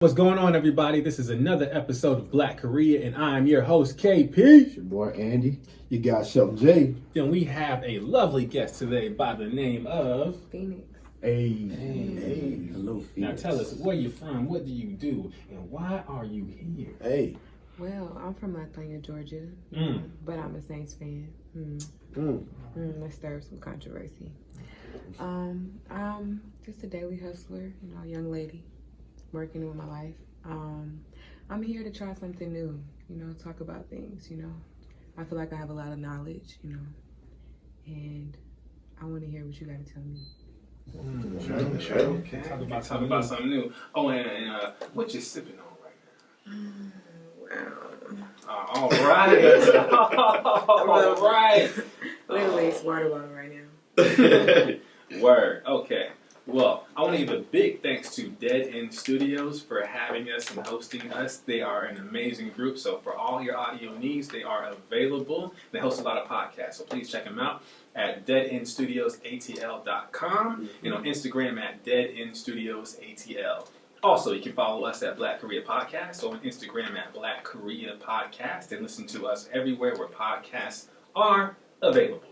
What's going on, everybody? This is another episode of Black Korea, and I'm your host, KP. It's your boy, Andy. You got Shelton J. Then we have a lovely guest today by the name of... Phoenix. Hey. Hello, Phoenix. Now tell us, where you from, what do you do, and why are you here? Hey. Well, I'm from Latonia, Georgia, but I'm a Saints fan. That stirs some controversy. I'm just a daily hustler, young lady working with my life. I'm here to try something new, talk about things, I feel like I have a lot of knowledge, and I want to hear what you got to tell me. Okay. Talk about something new. Oh, and what you sipping on right now? All right. All right. Literally, it's water bottle right now. Word. Okay. Well, I want to give a big thanks to Dead End Studios for having us and hosting us. They are an amazing group, so for all your audio needs, they are available. They host a lot of podcasts, so please check them out at deadendstudiosatl.com and on Instagram at deadendstudiosatl. Also, you can follow us at Black Korea Podcast or on Instagram at Black Korea Podcast and listen to us everywhere where podcasts are available.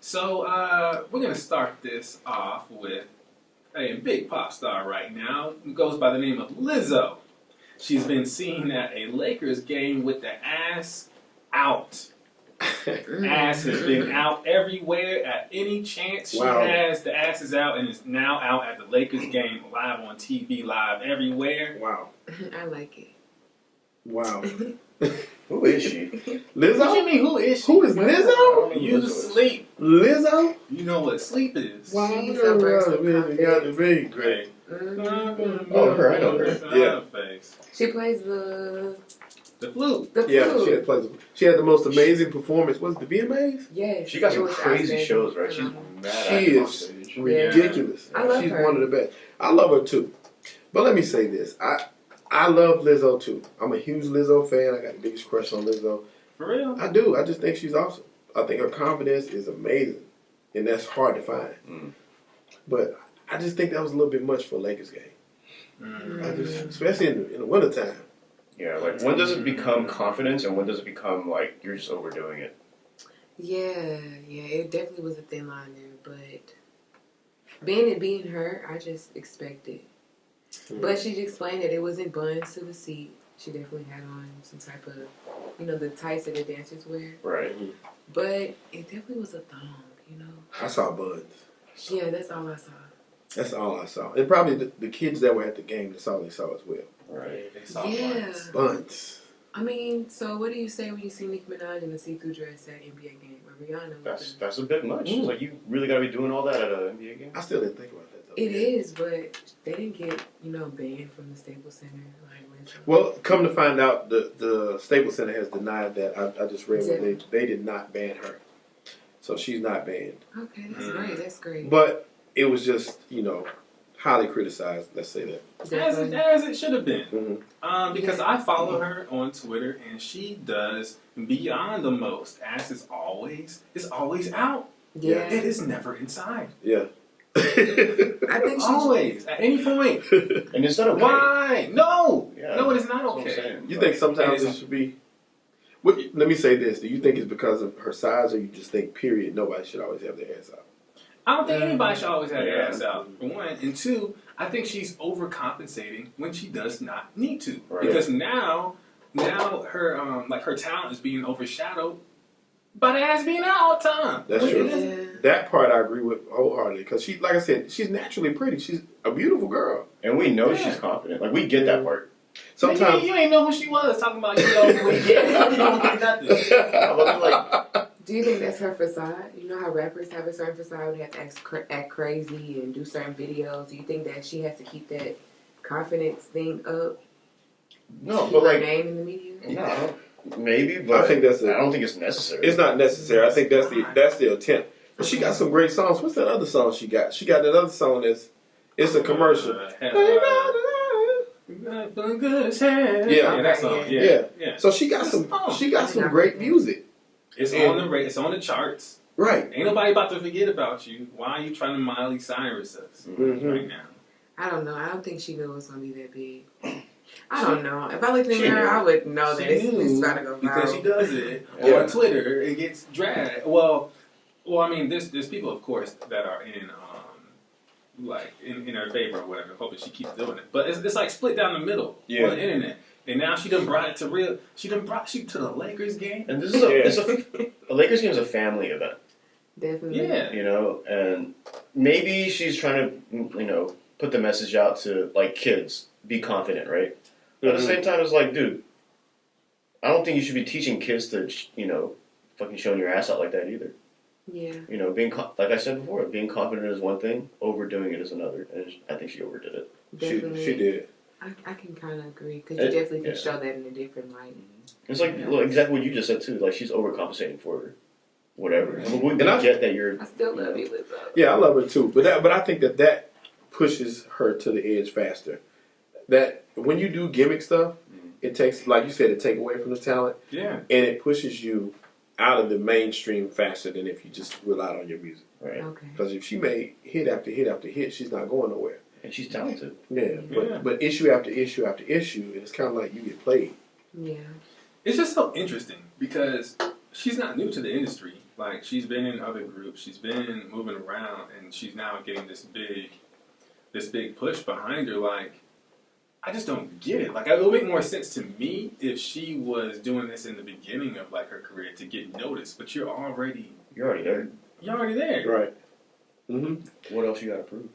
So, we're going to start this off with a big pop star right now who goes by the name of Lizzo. She's been seen at a Lakers game with the ass out. Ass has been out everywhere at any chance she has. The ass is out and is now out at the Lakers game, live on TV, live everywhere. Wow. I like it. Wow. Who is she? Lizzo? What you mean, who is she? Who is Lizzo? You sleep. Lizzo? You know what sleep is. Wow. She celebrates with confidence. Great. Oh, her, I know her. Yeah. Face. She plays the flute. flute. She had the most amazing performance. Was it the VMAs? Yes. She got it some was crazy outstanding. shows, right? She's mad She at is stage. ridiculous. I love She's her. one of the best. I love her too. But let me say this. I love Lizzo too. I'm a huge Lizzo fan. I got the biggest crush on Lizzo. For real? I do. I just think she's awesome. I think her confidence is amazing. And that's hard to find. But I just think that was a little bit much for a Lakers game. Especially in the wintertime. Yeah, like when does it become confidence and when does it become like you're just overdoing it? Yeah, it definitely was a thin line there, but being her, I just expected. But she explained that it wasn't buns to the seat. She definitely had on some type of, the tights that the dancers wear. Right. But it definitely was a thong, I saw buns. Yeah, that's all I saw. That's all I saw. And probably the kids that were at the game, that's all they saw as well. Right. They saw Yeah. Buns. I mean, so what do you say when you see Nicki Minaj in a see-through dress at an NBA game? Or Rihanna? That's a bit much. It's like you really gotta be doing all that at an NBA game? I still didn't think about that though. It is, but they didn't get, banned from the Staples Center. Well, come to find out, the Staples Center has denied that. I just read where they did not ban her. So she's not banned. Okay, that's great. That's great. But it was just, highly criticized, let's say that. As it should have been. Mm-hmm. Because I follow her on Twitter and she does beyond the most. Ass is always out. Yeah. It is never inside. Yeah. I think Always. At any point. And is that okay? Why? No. Yeah, No, it is not that's what I'm okay. saying. You think sometimes it should be... let me say this. Do you think it's because of her size or you just think, period, nobody should always have their ass out? I don't think anybody should always have their ass out, for one. And two, I think she's overcompensating when she does not need to. Right. Because now her her talent is being overshadowed by the ass being out all the time. That's true. Yeah. That part I agree with wholeheartedly. Because she, like I said, she's naturally pretty. She's a beautiful girl. And we know she's confident. Like we get that part. Sometimes... You ain't know who she was talking about, you don't get nothing. Do you think that's her facade? You know how rappers have a certain facade, they have to act crazy and do certain videos. Do you think that she has to keep that confidence thing up? No, keep but her like name in the media? no, maybe, but I don't think it's necessary. It's not necessary. I think that's the attempt. But she got some great songs. What's that other song she got? She got that other song it's a commercial. Good as hell. Yeah, that song. Yeah. So she got some great music. It's on the charts. Right. Ain't nobody about to forget about you. Why are you trying to Miley Cyrus us right now? I don't know. I don't think she knew it was gonna be that big. I don't know. If I looked in the mirror, I would know that it's about to go viral. Because she does it Yeah. on Twitter. It gets dragged. Well, I mean, there's people, of course, that are in her favor or whatever, hoping she keeps doing it. But it's like split down the middle on the internet. And now she done brought it to real. She brought to the Lakers game. And this is a Lakers game is a family event. Definitely. Yeah. You know, and maybe she's trying to, put the message out to, like, kids. Be confident, right? But at the same time, it's like, dude, I don't think you should be teaching kids to, fucking showing your ass out like that either. Yeah. Being, like I said before, being confident is one thing, overdoing it is another. And I think she overdid it. Definitely. She did. I can kind of agree because you definitely can show that in a different light. It's like exactly what you just said too. Like she's overcompensating for whatever. I mean, we And get that you're. I still love you, Lizzo. Yeah, I love her too. But I think that pushes her to the edge faster. That when you do gimmick stuff, it takes, like you said, it takes away from the talent. Yeah. And it pushes you out of the mainstream faster than if you just relied on your music. Right. Okay. Because if she made hit after hit after hit, she's not going nowhere. And she's talented. Yeah. Yeah. But issue after issue after issue, and it's kind of like you get played. Yeah. It's just so interesting because she's not new to the industry. Like, she's been in other groups. She's been moving around, and she's now getting this big push behind her. Like, I just don't get it. Like, it would make more sense to me if she was doing this in the beginning of, like, her career to get noticed. But you're already there. You're already there. Right. Mm-hmm. What else you got to prove?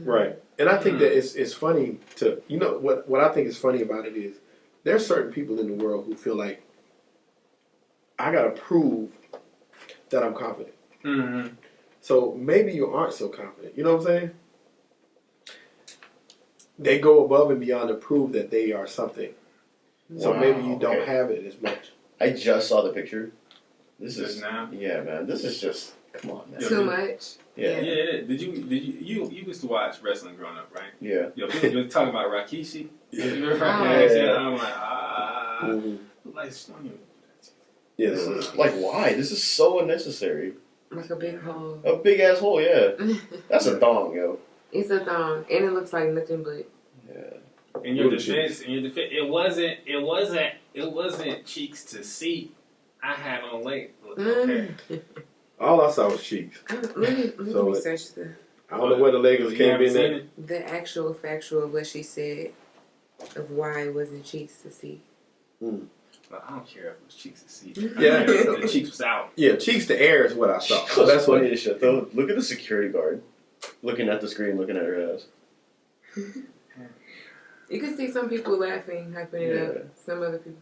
Right. And I think that it's funny to, what I think is funny about it is there's certain people in the world who feel like I got to prove that I'm confident. Mm-hmm. So maybe you aren't so confident. You know what I'm saying? They go above and beyond to prove that they are something. So maybe you don't have it as much. I just saw the picture. This Just is now? Yeah, man. This is just come on, man. Too much. Yeah. Yeah. Did you used to watch wrestling growing up, right? Yeah. Yo, people been talking about Rikishi. Yeah. You remember Oh. Rikishi? Yeah. I'm like, like, don't even. Yeah. This is like why? This is so unnecessary. Like a big hole. A big ass hole, yeah. That's a thong, yo. It's a thong, and it looks like nothing but. Yeah. In your defense, it wasn't cheeks to see. I had on leg. Okay. All I saw was cheeks. Let me So research I don't know where the Lakers You came haven't in seen at. it? the actual factual of what she said of why it wasn't cheeks to see. Well, I don't care if it was cheeks to see. Yeah. The cheeks was out. Yeah, cheeks to air is what I saw. So That's what funny as shit though. Look at the security guard looking at the screen, looking at her ass. You can see some people laughing, hyping it Yeah. up. Some other people.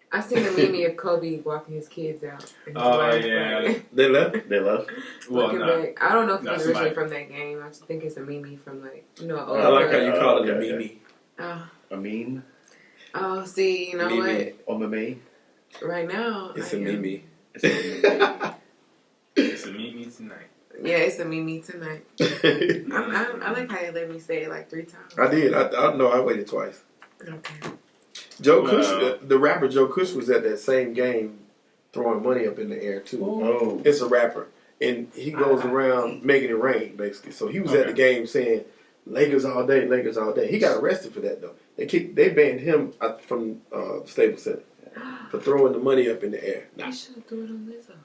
I seen a meme of Kobe walking his kids out. And his Oh, wife, yeah. like, They left. They left. Well, looking no. back. I don't know if No, it's originally somebody- from that game. I just think it's a meme from I like how you call it a Okay, Mimi. A meme. Oh, see, you know Mimi. Or meme. what? Right now, It's I a am- Mimi. It's a meme. It's a meet me tonight. Yeah, it's a meme tonight. I like how you let me say it like 3 times. I did. I know. I waited twice. Okay. Joe Wow. Cush, the rapper Joe Cush, was at that same game throwing money up in the air too. Oh. It's a rapper, and he goes around making it rain basically. So he was at the game saying Lakers all day, Lakers all day. He got arrested for that though. They banned him from the Staples Center for throwing the money up in the air. You should have threw it on Lizzo.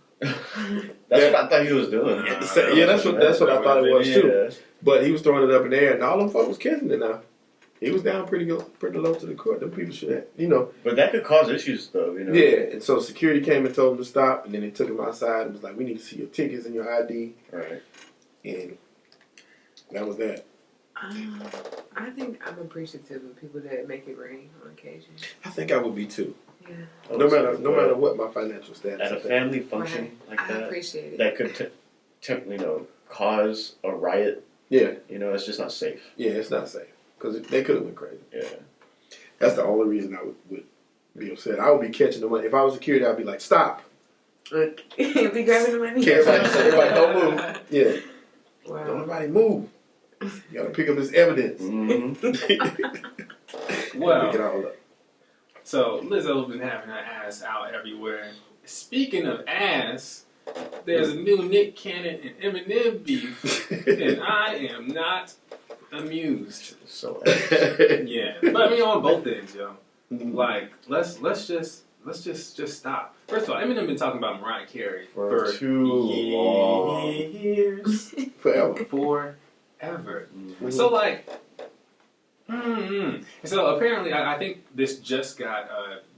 That's what I thought he was doing. Yeah, that's what I thought it was too. Yeah. But he was throwing it up in the air, and all them folks was catching it now. He was down pretty low to the court. Them people should have, But that could cause issues, though. Yeah, and so security came and told him to stop, and then they took him outside and was like, "We need to see your tickets and your ID." Right. And that was that. I think I'm appreciative of people that make it rain on occasion. I think I would be too. Yeah. No matter what my financial status. At I a think. family function Right. like I that, appreciate it. that could, cause a riot. Yeah, It's just not safe. yeah, it's not safe because they could have went crazy. Yeah. That's the only reason I would be upset. I would be catching the money. If I was security, I'd be like, "Stop!" Look, be grabbing the money. Everybody don't move. Yeah, don't Wow. nobody move. You gotta pick up this evidence. Mm-hmm. Well, Pick it all up. so Lizzo's been having her ass out everywhere. Speaking of ass, there's a new Nick Cannon and Eminem beef, and I am not amused. So Yeah, but I mean on both ends, yo. Mhm. Like let's just stop. First of all, Eminem been talking about Mariah Carey For too long. years, Forever. forever. Mhm. So like, and so apparently, I think this just got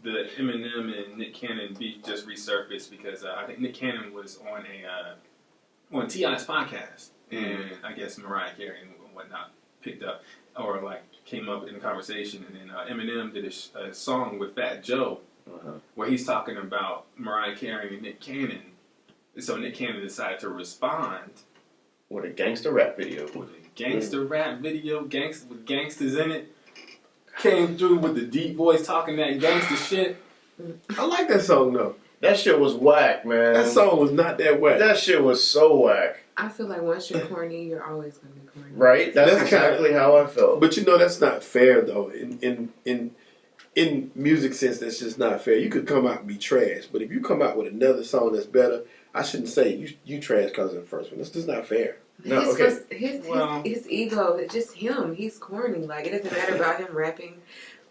the Eminem and Nick Cannon beef just resurfaced because I think Nick Cannon was on T.I.'s podcast, and I guess Mariah Carey and whatnot picked up or like came up in conversation, and then Eminem did a song with Fat Joe where he's talking about Mariah Carey and Nick Cannon. So Nick Cannon decided to respond with a gangster rap video. with a gangster rap video, with gangsters in it. Came through with the deep voice talking that gangster shit. I like that song though. That shit was whack, man. That song was not that whack. That shit was so whack. I feel like once you're corny, you're always gonna be corny. Right? That's exactly how I felt. But you know that's not fair though. In music sense, that's just not fair. You could come out and be trash, but if you come out with another song that's better, I shouldn't say you trash because of the first one. That's just not fair. No, okay. His ego, just him. He's corny. Like, it doesn't matter about him rapping.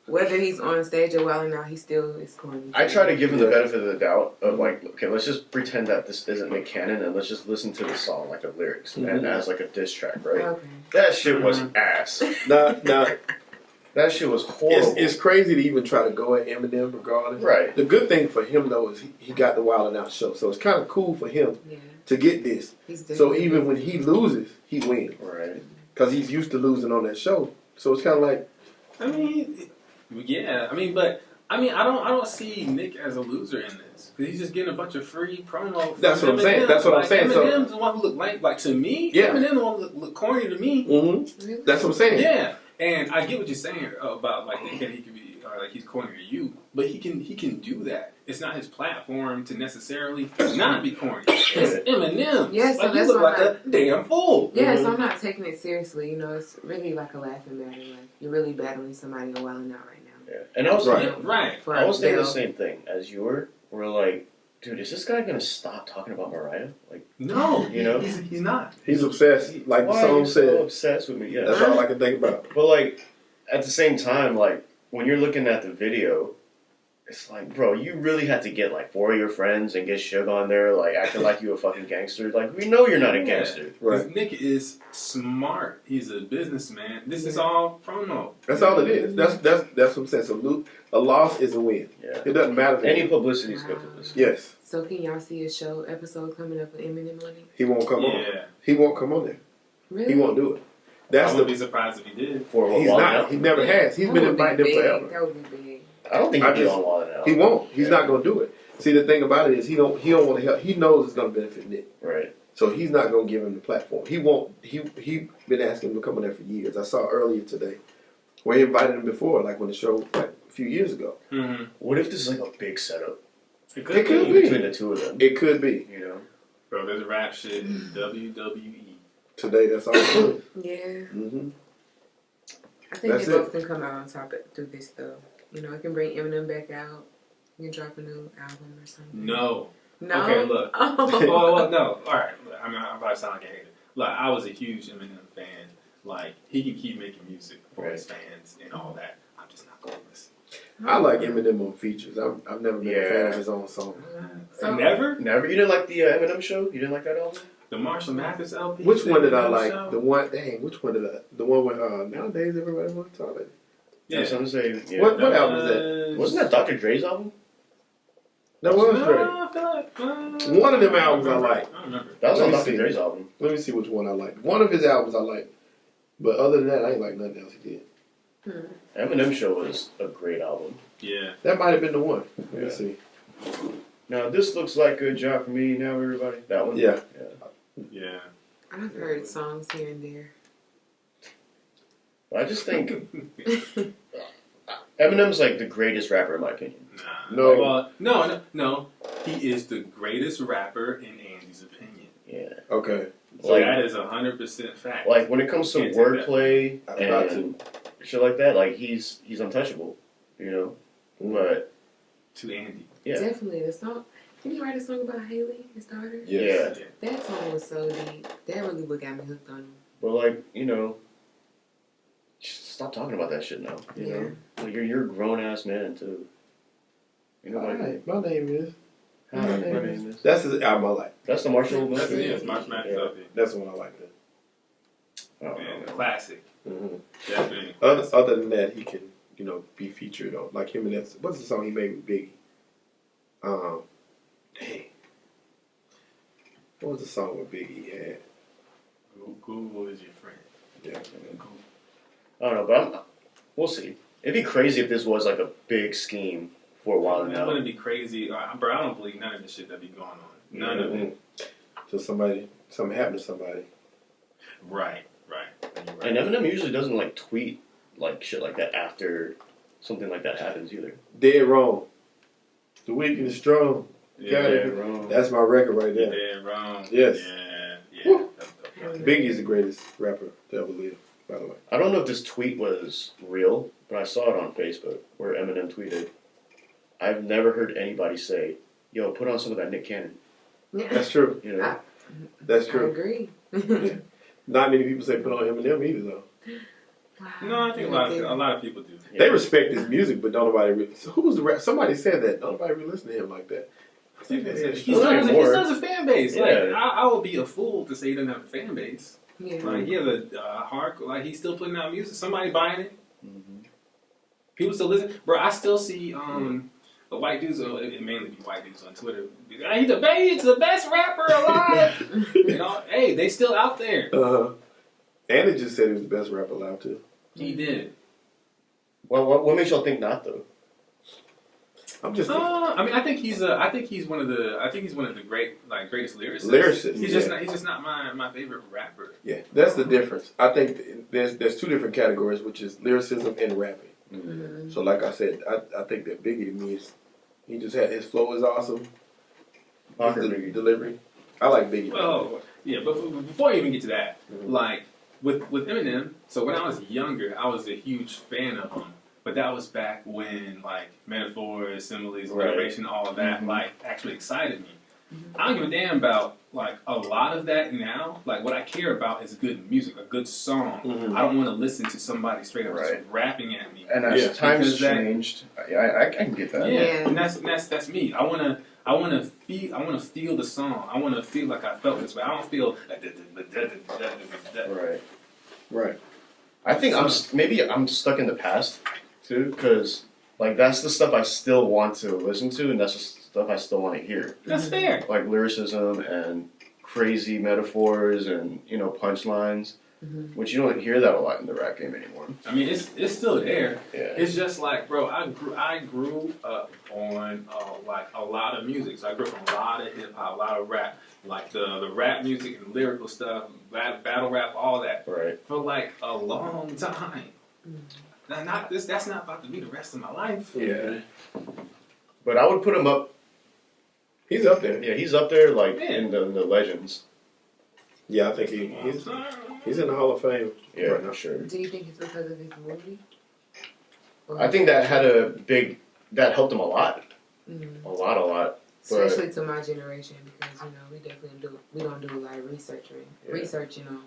Whether he's on stage or wilding out, he still is corny. I try to give him the benefit of the doubt of like, okay, let's just pretend that this isn't Nick Cannon and let's just listen to the song, like the lyrics, and as like a diss track, right? Okay. That shit was ass. Nah, That shit was horrible. it's crazy to even try to go at Eminem regardless. Right. The good thing for him though is he got the Wild 'N Out show, so it's kind of cool for him Yeah. to get this. So even when he loses, he wins Right. because he's used to losing on that show. So it's kind of like, I mean, yeah. I don't see Nick as a loser in this because he's just getting a bunch of free promo. That's from what I'm saying. Eminem. That's what I'm saying. So- Eminem's the one who looked like to me. Yeah. Eminem the one who look corny to me. Really? that's what I'm saying. Yeah, and I get what you're saying about like thinking he could be or like he's corny to you, but he can do that. It's not his platform to necessarily not be corny. It's Eminem. Yeah, so like you that's look why like I'm a damn fool. Yeah, so I'm not taking it seriously. You know, it's really like a laughing matter. Like, you're really battling somebody and wilding out right now. Yeah. And I was Right. For I was thinking the Bill. same thing as you were. We're like, dude, is this guy gonna stop talking about Mariah? Like, No, You know? he's not. He's obsessed, like the why are song you so said. obsessed with me? Yeah. That's all I can think about. But like, at the same time, like when you're looking at the video, it's like, bro, you really had to get like 4 of your friends and get Suge on there, like acting like you a fucking gangster. Like, we know you're not a Yeah. gangster. Right. 'Cause Nick is smart. He's a businessman. This is all promo. That's all it is. That's what I'm saying. So a loss is a win. Yeah. It doesn't matter. to Any him. publicity is good publicity. Yes, So can y'all see a show episode coming up with Eminem on it? he won't come on. Yeah, He won't come on there. Really? He won't do it. I That's wouldn't the. be surprised if he did. For He's Wild 'N not. Out. He never has. He's That been would be inviting them big. forever. That would be big. I don't think I he'd be just- on Wild 'N Out. He won't. He's Yeah. not going to do it. See, the thing about it is he don't want to help. He knows it's going to benefit Nick, Right. so he's not going to give him the platform. He won't. He been asking him to come on there for years. I saw earlier today where he invited him before, like when the show like a few years ago. Mm-hmm. What if this is like a big setup It It could be. between the two of them? It could be You know? Bro, there's rap shit in WWE. today. That's all. It is. Yeah. Mm-hmm. I think That's they it. both can come out on top through this, though. You know, it can bring Eminem back out. You can drop a new album or something. No. No? Okay, look. Oh. well, no. All right. I'm probably sound like a hater. Like, I was a huge Eminem fan. Like, he can keep making music for his fans and all that. I'm just not going to listen. I like Eminem on features. I've never been a fan of his own song. So- Never? Never? You didn't like the Eminem show? You didn't like that album? The Marshall Mathers LP? Which one did I Eminem like? show? The one. Dang. Which one did I? The one with nowadays everybody wants to talk about it. Yeah. I was gonna say, yeah. What album is that? Wasn't that Dr. Dre's album? That was great. I feel like, One of them albums I like. I don't remember. That was Let on me Dr. see. Dre's album. Let me see which one I like. One of his albums I like, but other than that, I ain't like nothing else he did. Eminem show was a great album. Yeah. That might have been the one. Let me Yeah. see. Now this looks like a job for me. Now everybody, that one. Yeah. Yeah. I've heard songs here and there. I just think Eminem's like the greatest rapper in my opinion. Nah. No. Well, no. He is the greatest rapper in Andy's opinion. Yeah. Okay. So Like- that is 100% fact. Like when it comes to Can't take that. wordplay I'm about and shit like that, like he's untouchable. You know. But to Andy. yeah. Definitely. The song. Didn't he write a song about Haley, his daughter? Yes. Yeah. That song was so deep. That really what got me hooked on him. But like, you know, Stop talking about that shit now. You Yeah. know, like you're a grown ass man too. You know, like Alright, my name is. my name is. That's his album I like. That's the Marshall. That's Yeah. it. It's March Madness up there. That's the one I like. Oh, Man, no. classic. Mm-hmm. Definitely. Other than that, he can, be featured on, like him and that. What's the song he made with Biggie? Dang. What was the song with Biggie he had? Google is your friend. Yeah. I don't know, but we'll see. It'd be crazy if this was like a big scheme for a while That now. wouldn't be crazy. Bro, I don't believe none of this shit that be going on. None of it. So something happened to somebody. Right. You're right. And Eminem usually doesn't like tweet like shit like that after something like that happens either. Dead wrong. The weak and the strong. Yeah, wrong. That's my record right there. dead wrong. Yes. Yeah. Woo. That's Biggie is the greatest rapper to ever live, by the way. I don't know if this tweet was real, but I saw it on Facebook where Eminem tweeted, "I've never heard anybody say, yo, put on some of that Nick Cannon." Yeah. That's true. You know? That's I true. agree. Not many people say put on Eminem either, though. Wow. No, I think a lot of people do. Yeah. They respect his music, but don't nobody. So who was the rap? Somebody said that. Don't nobody really listen to him like that. I think that's it. He still has more. a fan base. Like, Yeah. I would be a fool to say he doesn't have a fan base. Yeah. Like, he has a hardcore. Like, he's still putting out music. Somebody buying it. Mhm. People still listen. Bro, I still see the white dudes. It mainly be white dudes on Twitter. He's the best rapper alive. Hey, they still out there. And it just said he was the best rapper alive too. He did. Well, what makes y'all think not though? I'm just I think he's one of the greatest lyricists. Lyricist, He's yeah. just not my favorite rapper. yeah. That's the difference. I think there's two different categories, which is lyricism and rapping. Mm-hmm. So like I said, I think that Biggie to me is he just had his flow is awesome. His delivery. I like Biggie. Well, yeah, but before you even get to that, Mhm. like with Eminem, so when I was younger, I was a huge fan of him. But that was back when like metaphors, similes, Right. alliteration, all of that Mhm. like actually excited me. I don't give a damn about like a lot of that now. Like what I care about is good music, a good song. Mhm. I don't want to listen to somebody straight up just Right. rapping at me. And as Yeah. times Because that- changed, I can get that. Yeah, Yeah. and that's me. I wanna feel the song. I wanna feel like I felt this way. I don't feel Right. Right. I think maybe I'm stuck in the past too, because like that's the stuff I still want to listen to, and that's the stuff I still want to hear, That's fair. like lyricism and crazy metaphors and punchlines, Mhm. which you don't hear that a lot in the rap game anymore. I mean, it's still there. Yeah. It's just like, bro, I grew up on like a lot of music. So I grew up on a lot of hip hop, a lot of rap, like the rap music and lyrical stuff, battle rap, all that Right. for like a long time. Now, that's not about to be the rest of my life. Yeah. But I would put him up. He's up there. Yeah, he's up there like Yeah. in the legends. Yeah, I think he's in the Hall of Fame. Yeah, Right now. for sure. Do you think it's because of his movie? I think that that helped him a lot, Mhm. a lot. Especially to my generation, because we definitely don't do a lot of researching on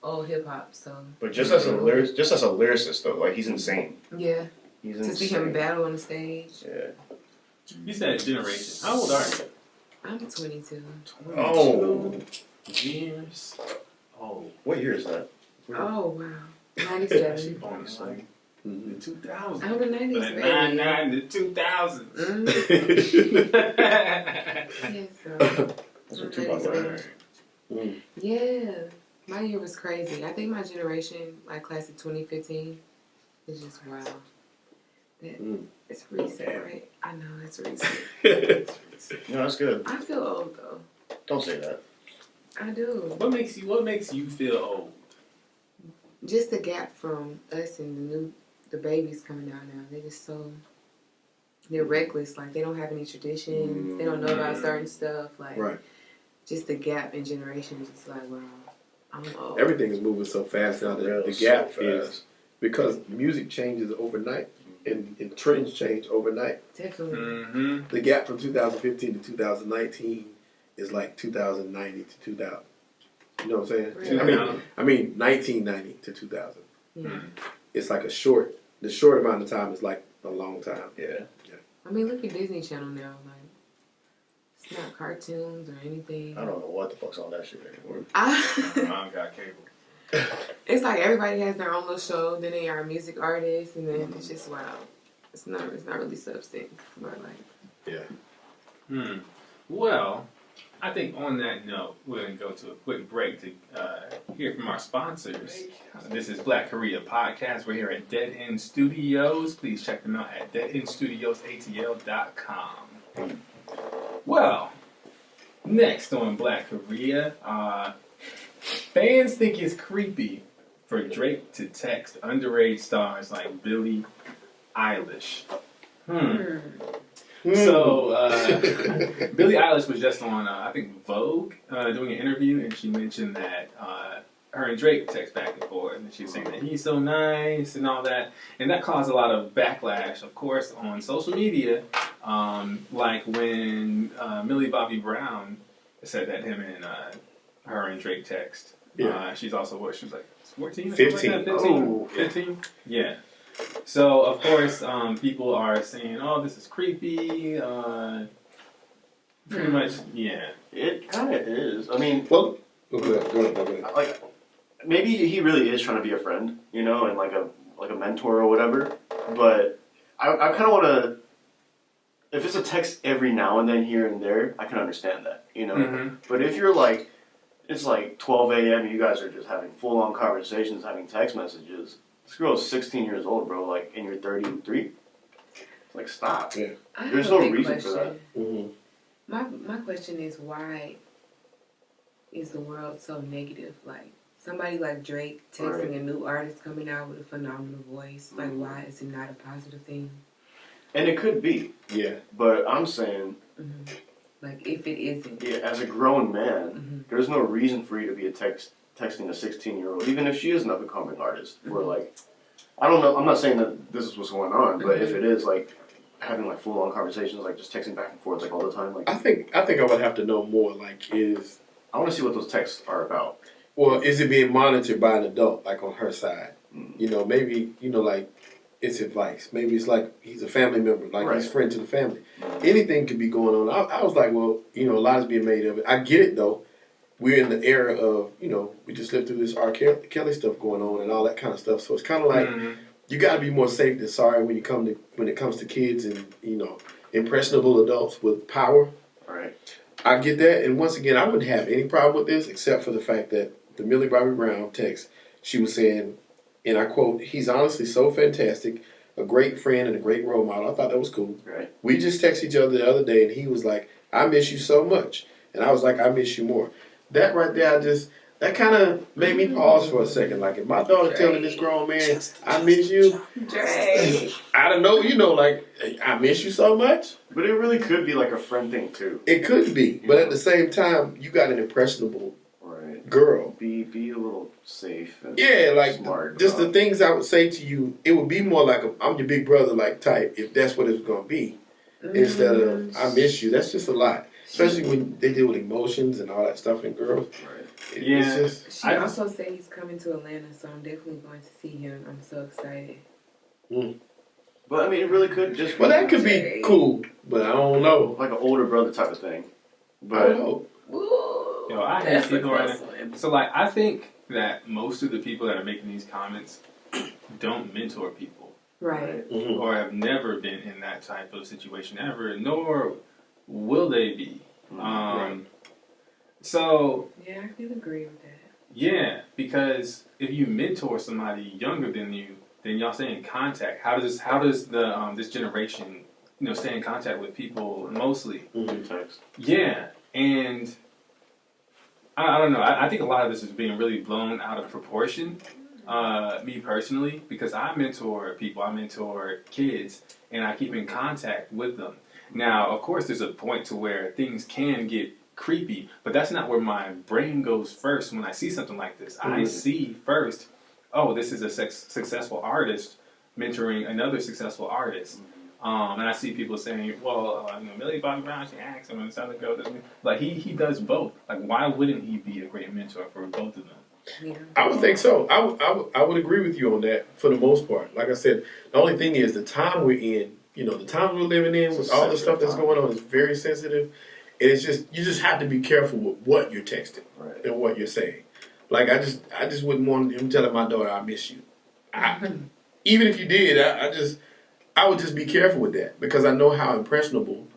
old hip hop. So But just as a lyricist though, like he's insane. yeah, He's to insane. see him battle on the stage. Yeah. You said generation. How old are you? I'm 22. 22 Oh. years. Oh, What year is that? Oh wow, she 97. born in like Mhm. the 2000s. I'm a 90s But baby. 99 to 2000s. Mhm. Yes, girl. That's I'm what a Tupac 90s was. baby. Yeah, my year was crazy. I think my generation, like class of 2015, is just wow. It's recent, right? I know it's recent. No, that's good. I feel old though. Don't say that. I do. What makes you feel old? Just the gap from us and the babies coming out now. They're reckless. Like they don't have any traditions. They don't know about certain stuff. Like Right. just the gap in generations. It's like wow, I'm old. Everything is moving so fast now. The gap is because music changes overnight and trends change overnight. Definitely. Mm-hmm. The gap from 2015 to 2019 is like 2090 to 2000. You know what I'm saying? Right. I mean 1990 to 2000. Yeah. it's like the short amount of time is like a long time. Yeah. I mean, look at Disney Channel now. Like, it's not cartoons or anything. I don't know what the fuck's on that shit anymore. I got cable. It's like everybody has their own little show. Then they are music artists, and then it's just wow. It's not really substance, but like. Yeah. Well, I think on that note, we're going to go to a quick break to hear from our sponsors. This is Black Korea Podcast. We're here at Dead End Studios. Please check them out at deadendstudiosatl.com. Well, next on Black Korea, fans think it's creepy for Drake to text underage stars like Billie Eilish. So, Billie Eilish was just on, I think, Vogue, doing an interview, and she mentioned that her and Drake text back and forth, and she was saying that he's so nice and all that, and that caused a lot of backlash, of course, on social media, like when Millie Bobby Brown said that him and her and Drake text. Yeah. She's also, what, she was like 14? 15. Like 15? 15? Yeah. So, of course, people are saying, oh, this is creepy. Pretty much, yeah. It kind of is. I mean, Well, go ahead. like, maybe he really is trying to be a friend, you know, and like a mentor or whatever. But I kind of want to. If it's a text every now and then here and there, I can understand that, you know. Mm-hmm. But if you're like, it's like 12 a.m. and you guys are just having full-on conversations, having text messages. This girl's 16 years old, bro. Like, and you're 33. Like, stop. Yeah. I have There's a no big reason question. for that. Mm-hmm. My question is, why is the world so negative? Like, somebody like Drake texting a new artist coming out with a phenomenal voice. Like, why is it not a positive thing? And it could be. Yeah. But I'm saying, Like, if it isn't. yeah, as a grown man, there's no reason for you to be texting a 16-year-old, even if she is an up-and-coming artist. Where, like, I don't know, I'm not saying that this is what's going on, but if it is, like, having, like, full-on conversations, like, just texting back and forth, like, all the time, like, I think I would have to know more. Like, I want to see what those texts are about. well, is it being monitored by an adult, like on her side? You know, maybe, you know, like, it's advice. Maybe it's like he's a family member, like he's a friend to the family. Anything could be going on. I was like, well, you know, a lot is being made of it. I get it, though. We're in the era of, you know, we just lived through this R. Kelly stuff going on and all that kind of stuff. So it's kind of like you got to be more safe than sorry when it comes to kids and, you know, impressionable adults with power. Right. I get that. And once again, I wouldn't have any problem with this except for the fact that the Millie Bobby Brown text, she was saying, and I quote, he's honestly so fantastic, a great friend and a great role model. I thought that was cool. Right. We just texted each other the other day and he was like, I miss you so much. And I was like, I miss you more. That right there, that kind of made me pause for a second. Like, if my daughter telling this grown man, I miss you, Drake. I don't know, you know, like, I miss you so much. But it really could be like a friend thing, too. It could be. But at the same time, you got an impressionable girl. Be a little safe and like, smart. Just the things I would say to you, it would be more like I'm your big brother like type, if that's what it's going to be. Instead of, I miss you. That's just a lot. Especially when they deal with emotions and all that stuff in girls. Right. It's just, She also said he's coming to Atlanta, so I'm definitely going to see him. I'm so excited. But, I mean, it really could just be well, that could be cool, but I don't know. like an older brother type of thing. I But don't know. Yo, I hate people right now. So, like, I think that most of the people that are making these comments don't mentor people. Right. Or have never been in that type of situation ever, nor will they be. So, Yeah, I can agree with that. yeah, because if you mentor somebody younger than you, then y'all stay in contact. How does the this generation, you know, stay in contact with people mostly? text. Yeah, and I don't know. I think a lot of this is being really blown out of proportion. Me personally, because I mentor people, I mentor kids, and I keep in contact with them. Now, of course, there's a point to where things can get creepy, but that's not where my brain goes first when I see something like this. I see first, oh, this is a successful artist mentoring another successful artist. And I see people saying, well, you know, Millie Bobby Brown, she acts, and this other girl does. Like, he does both. Like, why wouldn't he be a great mentor for both of them? You know? I would think so. I would agree with you on that for the most part. Like I said, the only thing is the time we're in. You know, the time we're living in with all the stuff that's going on is very sensitive. And it's just you just have to be careful with what you're texting and what you're saying. Like I just wouldn't want him telling my daughter I miss you. Even if you did, I would just be careful with that because I know how impressionable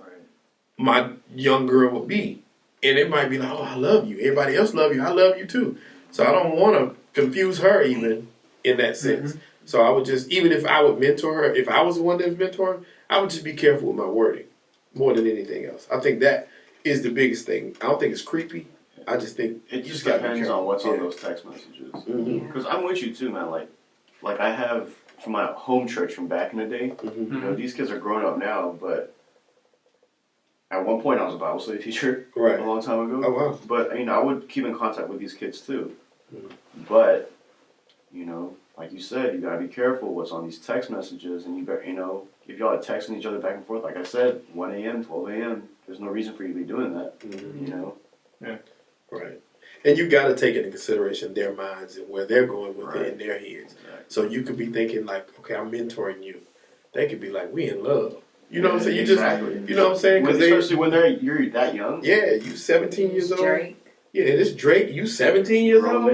my young girl would be. And it might be like, oh, I love you. Everybody else love you. I love you too. So I don't want to confuse her even in that sense. So I would just, even if I would mentor her, if I was the one that was mentoring, I would just be careful with my wording more than anything else. I think that is the biggest thing. I don't think it's creepy. I just think it just depends on what's on those text messages. Because I'm with you too, man. Like I have from my home church from back in the day. You know, these kids are growing up now, but at one point I was a Bible study teacher a long time ago. Oh wow! But you know, I would keep in contact with these kids too. But you know, like you said, you gotta be careful what's on these text messages, and you better, you know, if y'all are texting each other back and forth, like I said, 1 a.m., 12 a.m. There's no reason for you to be doing that. You know. Yeah. Right. And you got to take into consideration their minds and where they're going with it in their heads. Exactly. So you could be thinking like, okay, I'm mentoring you. They could be like, we in love. You know what I'm saying? You just, you know what I'm saying? Especially when you're that young. Yeah, you 17 years old. Drake. Yeah, this Drake, you 17 years old.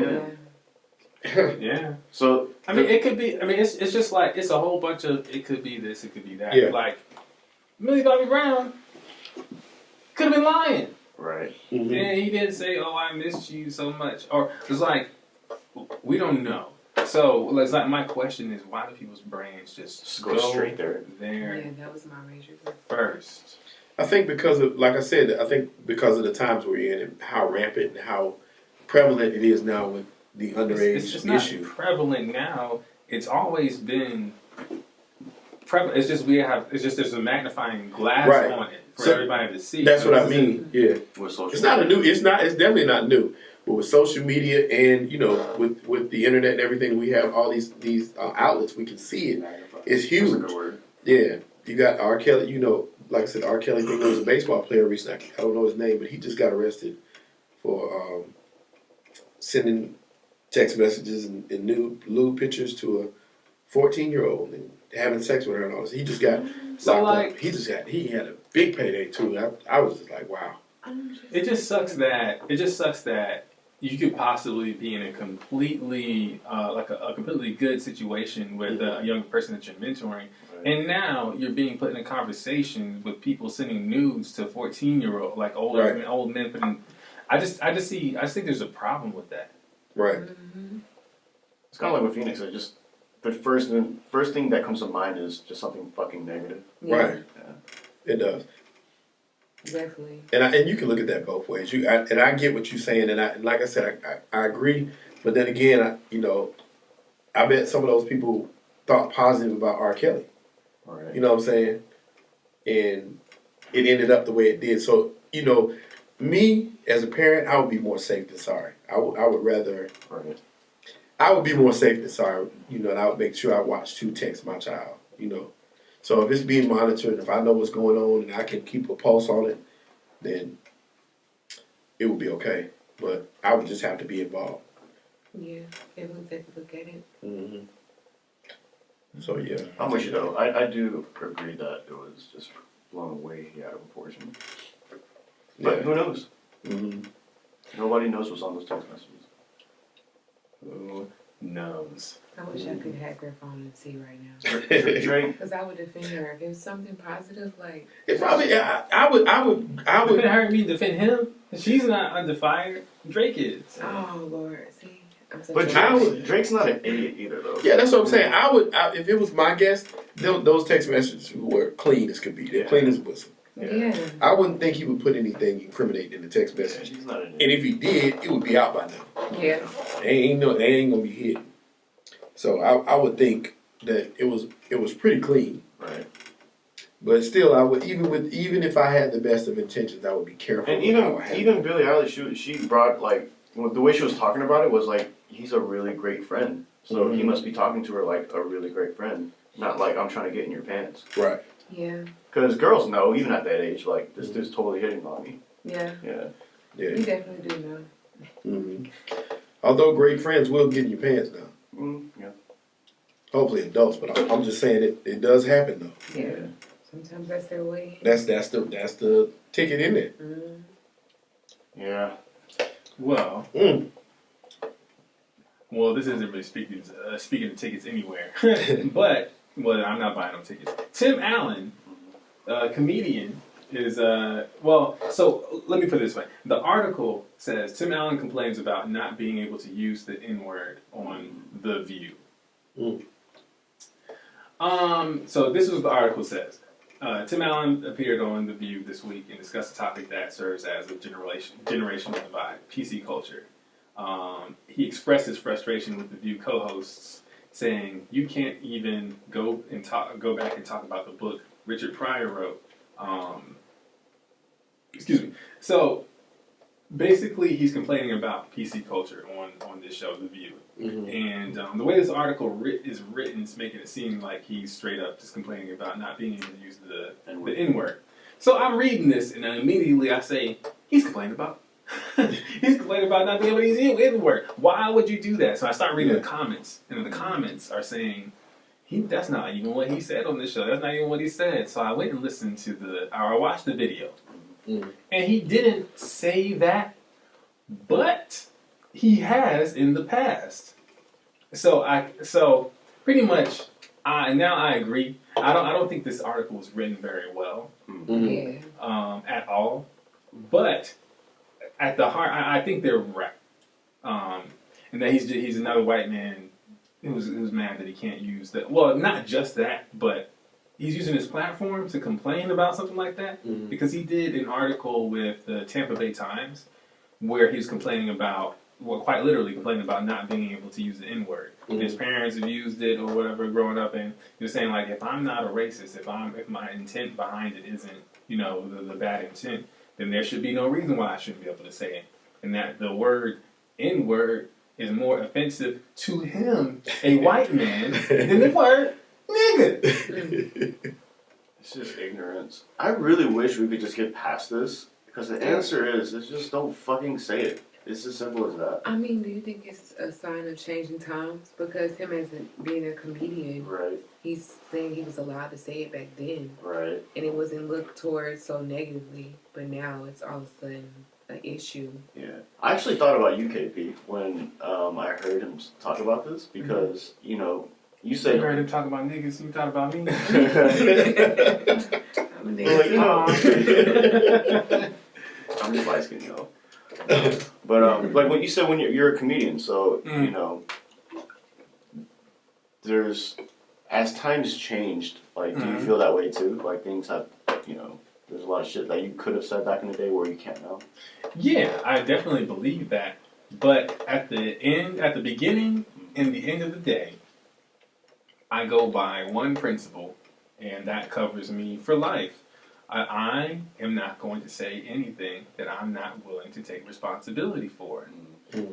Yeah. So I mean, it could be. I mean, it's just like it's a whole bunch of. It could be this. It could be that. Yeah. Like Millie Bobby Brown could have been lying. Right. And he didn't say, "Oh, I missed you so much," or it's like we don't know. So it's like my question is, why do people's brains just go straight there? Yeah, that was my major first. I think because of, like I said, I think because of the times we're in and how rampant and how prevalent it is now with the underage it's just issue. Not prevalent now. It's always been prevalent. It's just there's a magnifying glass on it for everybody to see. That's what I mean. Yeah, it's not a new. It's definitely not new. But with social media and you know with the internet and everything, we have all these outlets. We can see it. It's huge. That's a good word. Yeah, you got R. Kelly. You know, like I said, R. Kelly. I think there was a baseball player recently. I don't know his name, but he just got arrested for sending text messages and lewd pictures to a 14-year-old and having sex with her and all this. He just got locked up. He had a big payday too. I was just like, wow. It just sucks that you could possibly be in a completely a completely good situation with a young person that you're mentoring, and now you're being put in a conversation with people sending nudes to 14-year-old like old men putting. I just think there's a problem with that. Right. It's kind of like with Phoenix. The first thing that comes to mind is just something fucking negative. Yeah. Right. Yeah. It does. Definitely. And you can look at that both ways. I get what you're saying, and like I said, I agree. But then again, I bet some of those people thought positive about R. Kelly. Right. You know what I'm saying? And it ended up the way it did. So you know, me as a parent, I would be more safe than sorry. I would rather. Right. I would be more safe than sorry. You know, and I would make sure I watch to text my child. You know. So if it's being monitored, if I know what's going on and I can keep a pulse on it, then it would be okay. But I would just have to be involved. Yeah, everyone's had to look at it. Mm-hmm. So yeah. I'm with you though. I do agree that it was just blown way out of proportion. But who knows? Mm-hmm. Nobody knows what's on those text messages. Who knows? I wish I could hack her phone and see right now. Drake. Because I would defend her. If it was something positive, like... It's probably, I would. Defend her and me defend him? She's not under fire. Drake is. Oh, Lord. See? But Drake's not an idiot either, though. Yeah, that's what I'm saying. If it was my guess, those text messages were clean as could be. They're clean as a whistle. Yeah. I wouldn't think he would put anything incriminating in the text message. He's not an idiot. And if he did, it would be out by now. Yeah. They ain't gonna be hidden. So I would think that it was pretty clean. Right. But still, I would even if I had the best of intentions, I would be careful. And even Billie Eilish, she brought the way she was talking about it was like he's a really great friend, so he must be talking to her like a really great friend, not like I'm trying to get in your pants. Right. Yeah. Because girls know, even at that age, like this dude's totally hitting on me. Yeah. Yeah. Yeah. You definitely do know. Mm-hmm. Although great friends will get in your pants down. Yeah. Hopefully adults, but I'm just saying it does happen though. Yeah. Sometimes that's their way. That's the ticket in it. Mm. Yeah. Well, well, this isn't really speaking of tickets anywhere, but I'm not buying them tickets. Tim Allen, comedian, is So let me put it this way: the article says Tim Allen complains about not being able to use the N word on The View. So this is what the article says. Tim Allen appeared on The View this week and discussed a topic that serves as a generational divide: PC culture. He expressed his frustration with The View co-hosts, saying, "You can't even go back and talk about the book Richard Pryor wrote." Excuse me. So basically, he's complaining about PC culture on this show, The View. And the way this article is written is making it seem like he's straight up just complaining about not being able to use the N-word. So I'm reading this, and then immediately I say, he's complaining about not being able to use the N-word. Why would you do that? So I start reading the comments, and the comments are saying, that's not even what he said on this show. That's not even what he said. So I went and listened to I watched the video. And he didn't say that, but he has in the past. So pretty much now I agree. I don't think this article was written very well. At all. But at the heart, I think they're right. And that he's another white man who's mad that he can't use that. Well, not just that, but he's using his platform to complain about something like that. Because he did an article with the Tampa Bay Times where he was complaining about, quite literally complaining about not being able to use the N-word. His parents have used it or whatever growing up, and he was saying, like, if I'm not a racist, if my intent behind it isn't, the bad intent, then there should be no reason why I shouldn't be able to say it. And that the word N-word is more offensive to him, a white man, than the word nigga. It's just ignorance. I really wish we could just get past this, because the answer is just don't fucking say it. It's as simple as that. I mean, do you think it's a sign of changing times? Because him as being a comedian, Right. he's saying he was allowed to say it back then. Right. And it wasn't looked towards so negatively. But now it's all of a sudden an issue. Yeah. I actually thought about UKP when I heard him talk about this, because, you said... You heard him talk about niggas, you thought about me? I'm a nigga. I'm just light-skinned, though. But like when you said when you're a comedian, so there's as times changed. Like, do you feel that way too? Like things have, there's a lot of shit that you could have said back in the day where you can't now. Yeah, I definitely believe that. But at the beginning and the end of the day, I go by one principle, and that covers me for life. I am not going to say anything that I'm not willing to take responsibility for.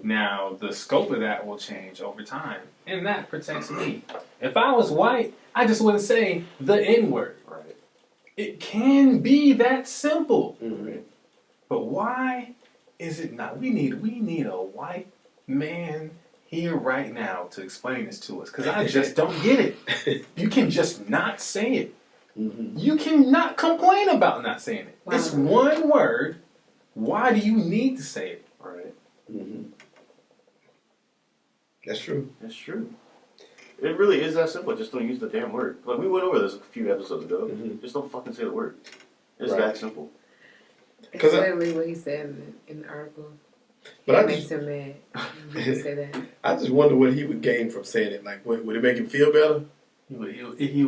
Now, the scope of that will change over time, and that protects me. If I was white, I just wouldn't say the N-word. Right. It can be that simple. But why is it not? We need a white man here right now to explain this to us, because I just don't get it. You can just not say it. You cannot complain about not saying it. It's one word. Why do you need to say it? Right. That's true. That's true. It really is that simple. Just don't use the damn word. Like, we went over this a few episodes ago. Just don't fucking say the word. It's that simple. It's literally what he said in the article. But it makes him mad. He say that. I just wonder what he would gain from saying it. Like, would it make him feel better? He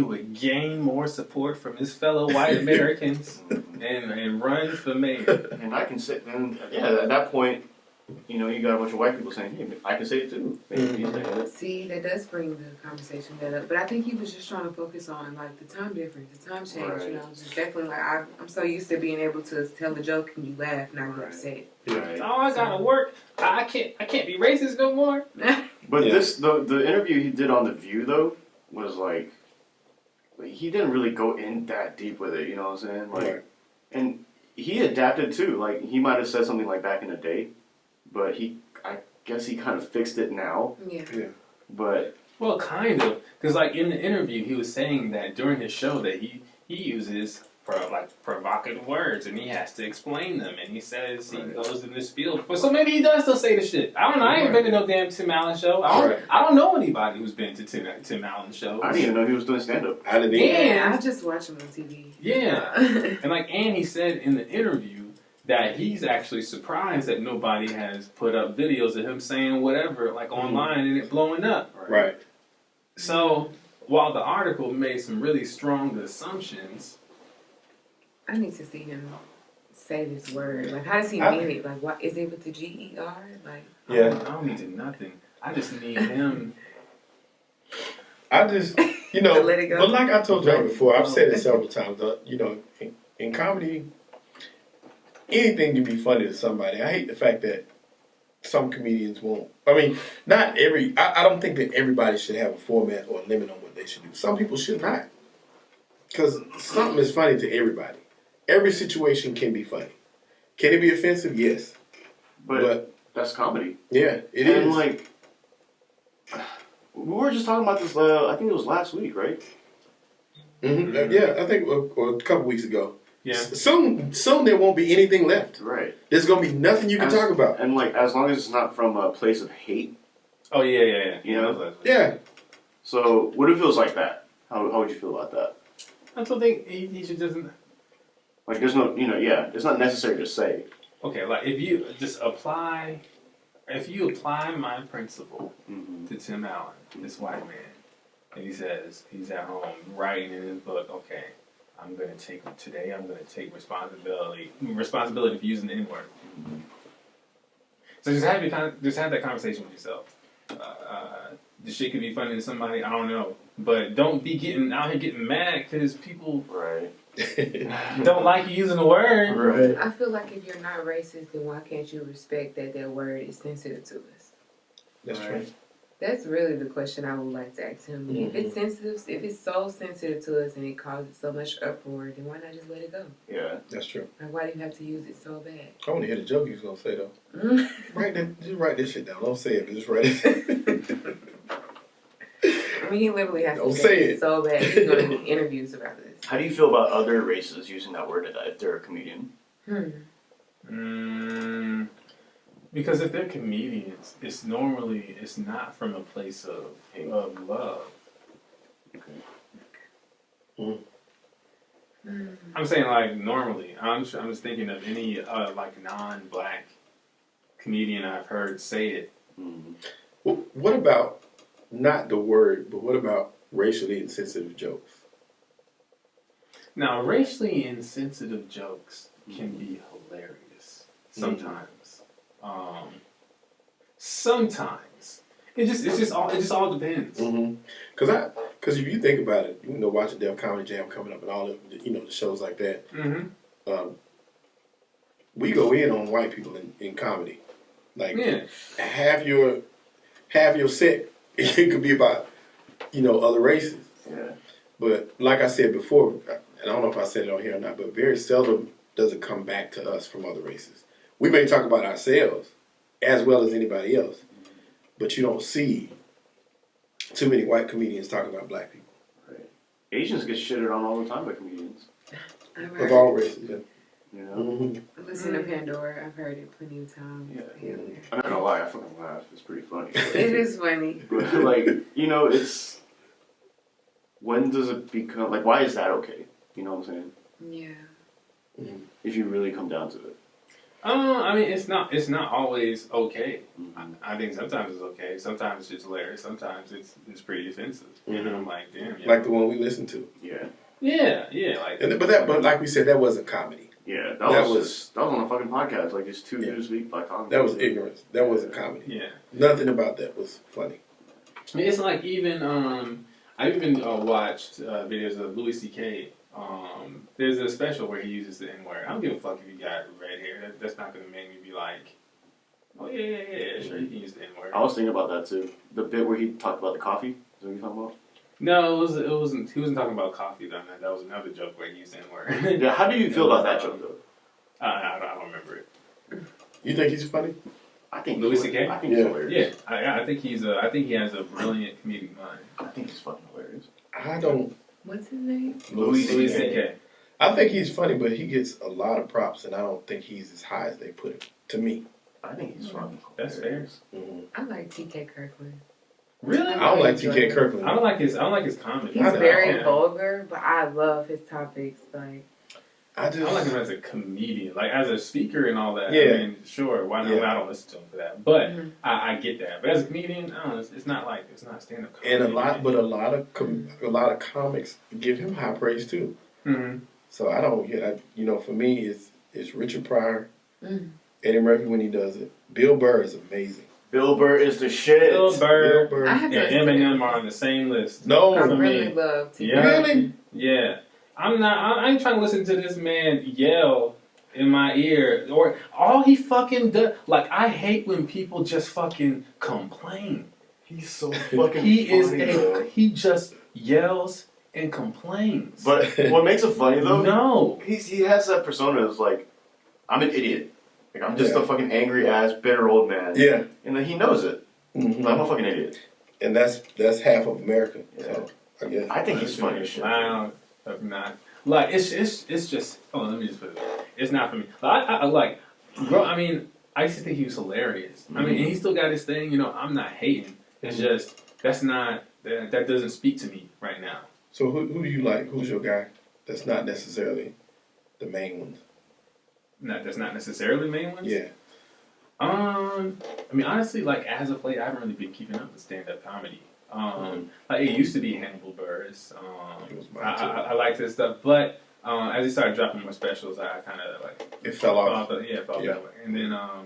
would gain more support from his fellow white Americans and run for mayor. And I can say, at that point, you got a bunch of white people saying, hey, I can say it too. See, that does bring the conversation up. But I think he was just trying to focus on, like, the time difference, the time change, Just definitely, like, I'm so used to being able to tell a joke and you laugh, not get upset. Right. Oh, I gotta work. I can't be racist no more. But the interview he did on The View, though, was like he didn't really go in that deep with it, you know what I'm saying? Like, and he adapted too. Like, he might have said something like back in the day, but I guess he kind of fixed it now. Yeah. But Well, kind of, because like in the interview, he was saying that during his show that he uses for like provocative words, and he has to explain them, and he says he goes in this field. But so maybe he does still say the shit. I don't know. I ain't been to no damn Tim Allen show. I don't know anybody who's been to Tim Allen shows. I didn't even know he was doing stand up. I didn't even. Yeah, I just watch him on TV. Yeah, and he said in the interview that he's actually surprised that nobody has put up videos of him saying whatever like online and it blowing up. Right. So while the article made some really strong assumptions. I need to see him say this word. Like, how does he mean it? Like, what is it with the GER? Like, I don't need to nothing. I just need him. I just, to let it go. but like I told y'all before, I've said it several times. In comedy, anything can be funny to somebody. I hate the fact that some comedians won't. I mean, not every. I don't think that everybody should have a format or a limit on what they should do. Some people should not, because something is funny to everybody. Every situation can be funny. Can it be offensive? Yes. But that's comedy. Yeah, it and is. Like, we were just talking about this, I think it was last week, right? Mm-hmm. Yeah, I think or a couple weeks ago. Yeah. Soon there won't be anything left. Right. There's going to be nothing you can talk about. And, like, as long as it's not from a place of hate. Oh, yeah. You know? Yeah. So, what if it was like that? How would you feel about that? I don't think he should just... Like, there's no, it's not necessary to say. Okay, like, if you apply my principle to Tim Allen, this white man, and he says he's at home writing in his book, okay, I'm going to take responsibility for using the N-word. So just have that conversation with yourself. The shit could be funny to somebody, I don't know. But don't be out here getting mad because people don't like you using the word. Right. I feel like if you're not racist, then why can't you respect that word is sensitive to us? That's true. That's really the question I would like to ask him. Mm-hmm. If it's sensitive, if it's so sensitive to us and it causes so much uproar, then why not just let it go? Yeah, that's true. Like, why do you have to use it so bad? I want to hear the joke he was gonna say though. Just write this shit down. Don't say it, but just write it. I mean, he literally has Don't to say it so bad. He's going to do interviews about this. How do you feel about other races using that word if they're a comedian? Because if they're comedians, it's not from a place of love. Okay. I'm saying like normally. I'm just thinking of any like non-black comedian I've heard say it. Well, what about not the word, but what about racially insensitive jokes? Now, racially insensitive jokes can be hilarious sometimes. Sometimes it just all depends. Because if you think about it, watching Def Comedy Jam coming up and all the shows like that. We go in on white people in comedy. Like have your set. It could be about other races. Yeah. But like I said before, and I don't know if I said it on here or not, but very seldom does it come back to us from other races. We may talk about ourselves as well as anybody else, but you don't see too many white comedians talking about black people. Right. Asians get shitted on all the time by comedians. Of all races, yeah. Listen to Pandora. I've heard it plenty of times. Yeah. I'm not gonna lie, I fucking laugh. It's pretty funny. It is funny. But, like, it's... When does it become... Like, why is that okay? You know what I'm saying? Yeah. If you really come down to it. I mean, it's not always okay. I think sometimes it's okay. Sometimes it's just hilarious. Sometimes it's pretty offensive. And I'm like, damn. Yeah. Like the one we listened to. Yeah. Yeah. But like we said, that wasn't comedy. Yeah, that was on a fucking podcast. Like, just 2 Newsweek like talking. That was ignorance. That wasn't comedy. Yeah. Nothing about that was funny. I mean, it's like even I've even watched videos of Louis C.K. There's a special where he uses the N-word. I don't give a fuck if you got red hair. That's not going to make me be like, oh, yeah, sure, you can use the N-word. I was thinking about that, too. The bit where he talked about the coffee. Is that what you're talking about? No, it wasn't. He wasn't talking about coffee, though. That was another joke where he used the N-word. Yeah, how do you feel about that joke, though? I don't remember it. You think he's funny? I think Louis C.K.? I think he's hilarious. Yeah, I think he has a brilliant comedic mind. I think he's fucking hilarious. I don't. What's his name? Louis C.K. I think he's funny, but he gets a lot of props, and I don't think he's as high as they put him. To me, I think he's fucking That's fair. hilarious. mm-hmm. I like T.K. Kirkland. Really? I don't like T.K. Kirkland. I don't like his comedy. He's I know. very vulgar, but I love his topics. Like, I I like him as a comedian, like as a speaker and all that. Yeah. I mean, sure, why not? Yeah. I don't listen to him for that, but Mhm. I get that. But as a comedian, I don't know, it's not stand up comedy. and a lot of comics give him high praise too. Mm-hmm. So I don't get. For me, it's Richard Pryor, mm. Eddie Murphy when he does it. Bill Burr is amazing. Bill Burr is the shit. Bill Burr Bill Burr. I have and to Eminem are on the same list. No, I for really me. love T.K. Yeah. Really? Yeah, I ain't trying to listen to this man yell in my ear or all he fucking does. Like, I hate when people just fucking complain. He's so fucking He just yells and complains. But what makes it funny though? No. He has that persona that's like, I'm an idiot. Like I'm just Yeah. a fucking angry ass, bitter old man. Yeah. And then he knows it. Mhm. I'm a fucking idiot. And that's half of America. Yeah. So I guess. I think he's funny as shit. I'm not. Like, it's just. Oh, let me just put it. It's not for me. I like, bro. I mean, I used to think he was hilarious. I mean, and he still got his thing. I'm not hating. It's just that doesn't speak to me right now. So who do you like? Who's your guy? That's not necessarily the main ones. That's not necessarily main ones. Yeah. I mean, honestly, like as of late, I haven't really been keeping up with stand-up comedy. Like it used to be Hannibal Buress. It was mine too. I liked his stuff, but as he started dropping more specials, I kind of like It fell off. felt Yeah. that way. And then, I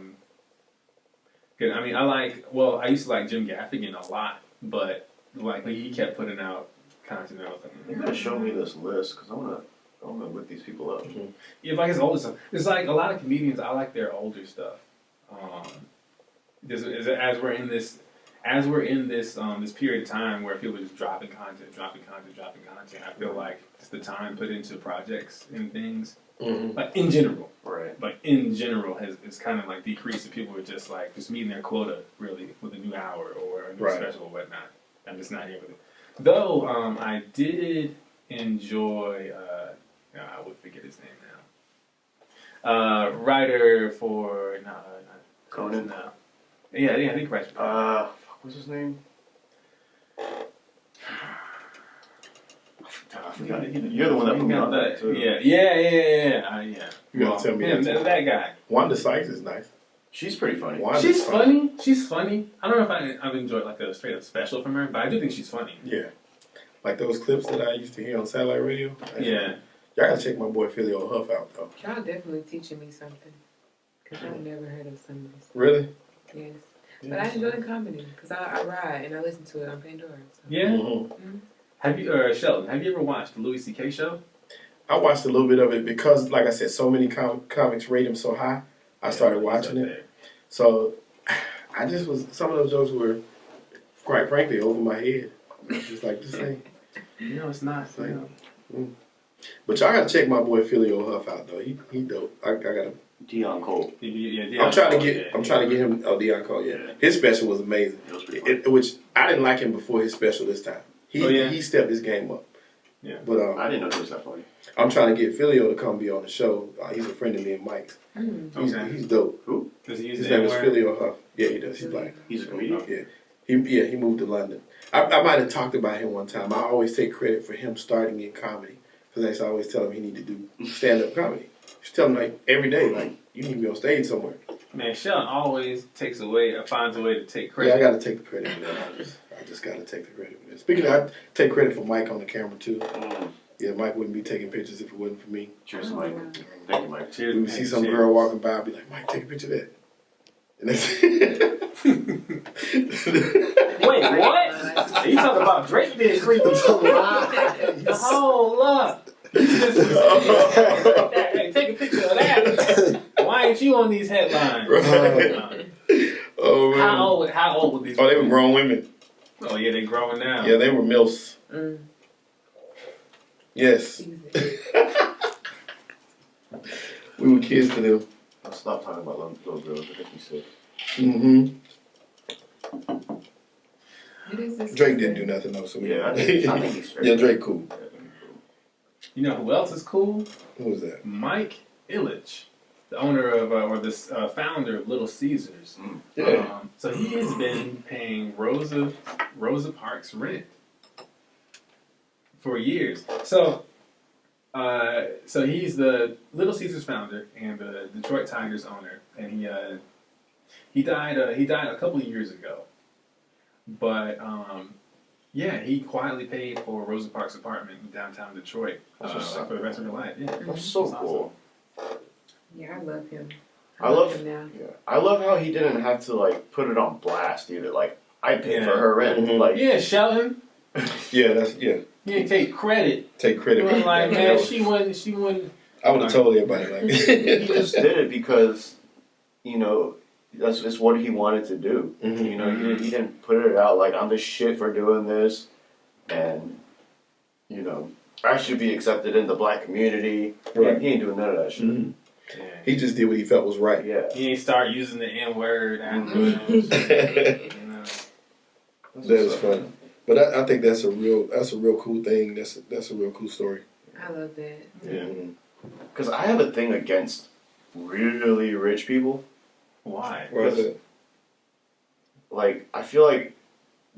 mean, I used to like Jim Gaffigan a lot, but like he kept putting out content. And I was like, You gotta show me this list because I wanna whip these people up. yeah, like his older stuff. It's like a lot of comedians. I like their older stuff. As we're in this this period of time where people are just dropping content. I feel like it's the time put into projects and things. Mm-hmm. Like in general, Right. like in general, it's kind of like decreased. And people are just like meeting their quota really with a new hour or a new Right. special or whatnot. I'm just not here with it. Though I did enjoy. I would forget his name now. Writer for not Conan. No. Yeah, I think right. What's his name? I forgot. You're the one that put me on that too. Yeah. You gotta tell me that guy. Wanda Sykes is nice. She's pretty funny. Wanda's She's funny. She's funny. I don't know if I've enjoyed like a straight up special from her, but I do think she's funny. Yeah. Like those clips that I used to hear on satellite radio. Yeah. Y'all gotta check my boy Filio Huff out though. Y'all definitely teaching me something. Because I've never heard of some of this. Really? Yes. But I enjoy comedy. Because I ride and I listen to it on Pandora. So. Yeah. Mm-hmm. Have you, Shelton? Have you ever watched the Louis C.K. show? I watched a little bit of it because, like I said, so many comics rate him so high. I started watching it. So I just was. Some of those jokes were, quite frankly, over my head. Just like this thing. It's not. But y'all gotta check my boy Filio Huff out though. He dope. I gotta. Dion Cole. I'm trying to get him. Oh, Dion Cole. Yeah. His special was amazing. It was pretty funny. Which I didn't like him before his special this time. He stepped his game up. Yeah. But I didn't know he was that funny. I'm trying to get Filio to come be on the show. He's a friend of me and Mike's. He's dope. Who? Does he use His the name is N-word? Filio Huff. Yeah, he does. He's black. He's a comedian. Yeah. He moved to London. I might have talked about him one time. I always take credit for him starting in comedy because I always tell him he need to do stand-up comedy. Just tell him like every day, like you need to be on stage somewhere. Man, Shelton always finds a way to take Yeah, credit. I got to take the credit for that. I just got to take the credit for this. Speaking of, I take credit for Mike on the camera too. Yeah, Mike wouldn't be taking pictures if it wasn't for me. Cheers, Mike. Thank you, Mike. Cheers, We would man. see some Cheers. girl walking by, I'd be like, Mike, take a picture of that. And that's Wait, what? You talking about Drake being creepy? Hold up. Hey, take a picture of that. Why ain't you on these headlines? Oh man. How old were these? Oh, they were grown women. Oh yeah, they growing now. Yeah, they were MILFs. Yes. We were kids to them. I'll stop talking about little girls. I think he's sick. Mm-hmm. What is this? Drake didn't do nothing though, so Yeah, I think he's straight. yeah, Drake cool. You know who else is cool? Who was that? Mike Ilitch, the owner of, or the founder of Little Caesars. Yeah. So he has been paying Rosa Parks rent for years. So he's the Little Caesars founder and the Detroit Tigers owner, and he died a couple of years ago. But yeah, he quietly paid for Rosa Parks' apartment in downtown Detroit for the rest of her life. Yeah, That's so That's cool. Yeah, I love him. I love him now. Yeah, I love how he didn't have to like put it on blast either. Like I paid for her rent. Mhm. Like Yeah, Shelton. Yeah, He didn't take credit. take credit. He was for like, that. man, That she wouldn't. I would have told everybody like he just did it because it's what he wanted to do. Mhm. He didn't put it out like I'm the shit for doing this, and I should be accepted in the black community. Right. He ain't doing none of that shit. Mhm. Yeah. He just did what he felt was right. Yeah, He ain't start using the N word Mhm. afterwards. You know. That is funny. But I think that's a real cool thing. That's a real cool story. I love that. Yeah. Mhm. because I have a thing against really rich people. Why? Why is it? Like I feel like,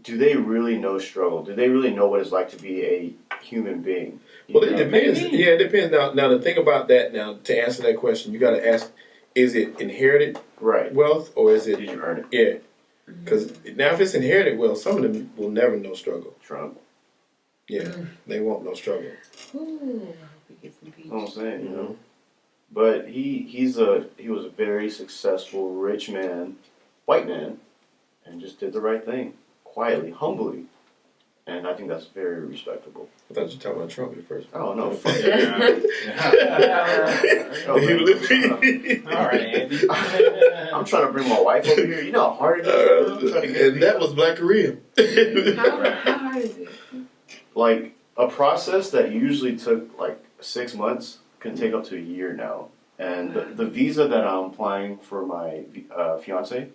do they really know struggle? Do they really know what it's like to be a human being? Well, it depends. maybe. Yeah, it depends. Now, the thing about that, now, to answer that question, you got to ask, is it inherited Right. wealth or is it, Did you earn it? yeah. Because now if it's inherited wealth, some of them will never know struggle. Trump. Yeah, they won't know struggle. Ooh, I hope he gets impeached. You know what I'm saying? You Mhm. know. But he was a very successful, rich man, white man, and just did the right thing, quietly, humbly, and I think that's very respectable. I thought you were talking about Trump at first. Oh no, fuck Oh, you literally- All right, Andy. I'm trying to bring my wife over here. You know how hard it is. I'm trying to get and that was Black Korea. How hard is it? like a process that usually took like 6 months can take up to a year now. And the visa that I'm applying for my fiance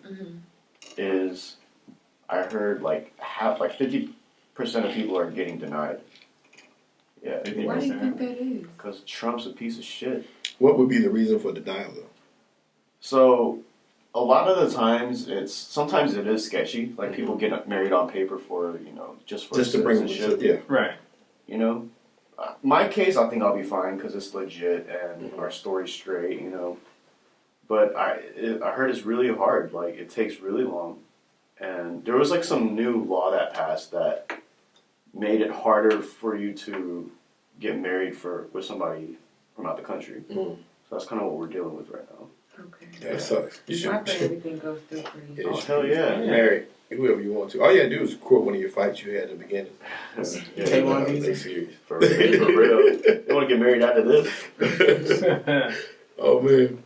is, I heard like 50% of people are getting denied. Yeah, Why do you think that is? because Trump's a piece of shit. What would be the reason for denial, though? So a lot of the times sometimes it is sketchy. Like people get married on paper for just Just to bring them, citizenship. yeah. Right. My case, I think I'll be fine because it's legit and our story's straight, But I heard it's really hard. Like it takes really long, and there was like some new law that passed that made it harder for you to get married with somebody from out the country. Mhm. So that's kind of what we're dealing with right now. Okay. That sucks. You I pray should everything goes through for you. Yeah, Oh you should hell yeah! marry whoever you want to. All you gotta do is quote one of your fights you had in the beginning. Yeah, Take one No, of these. that's serious. for real. They want to get married after this. Oh man.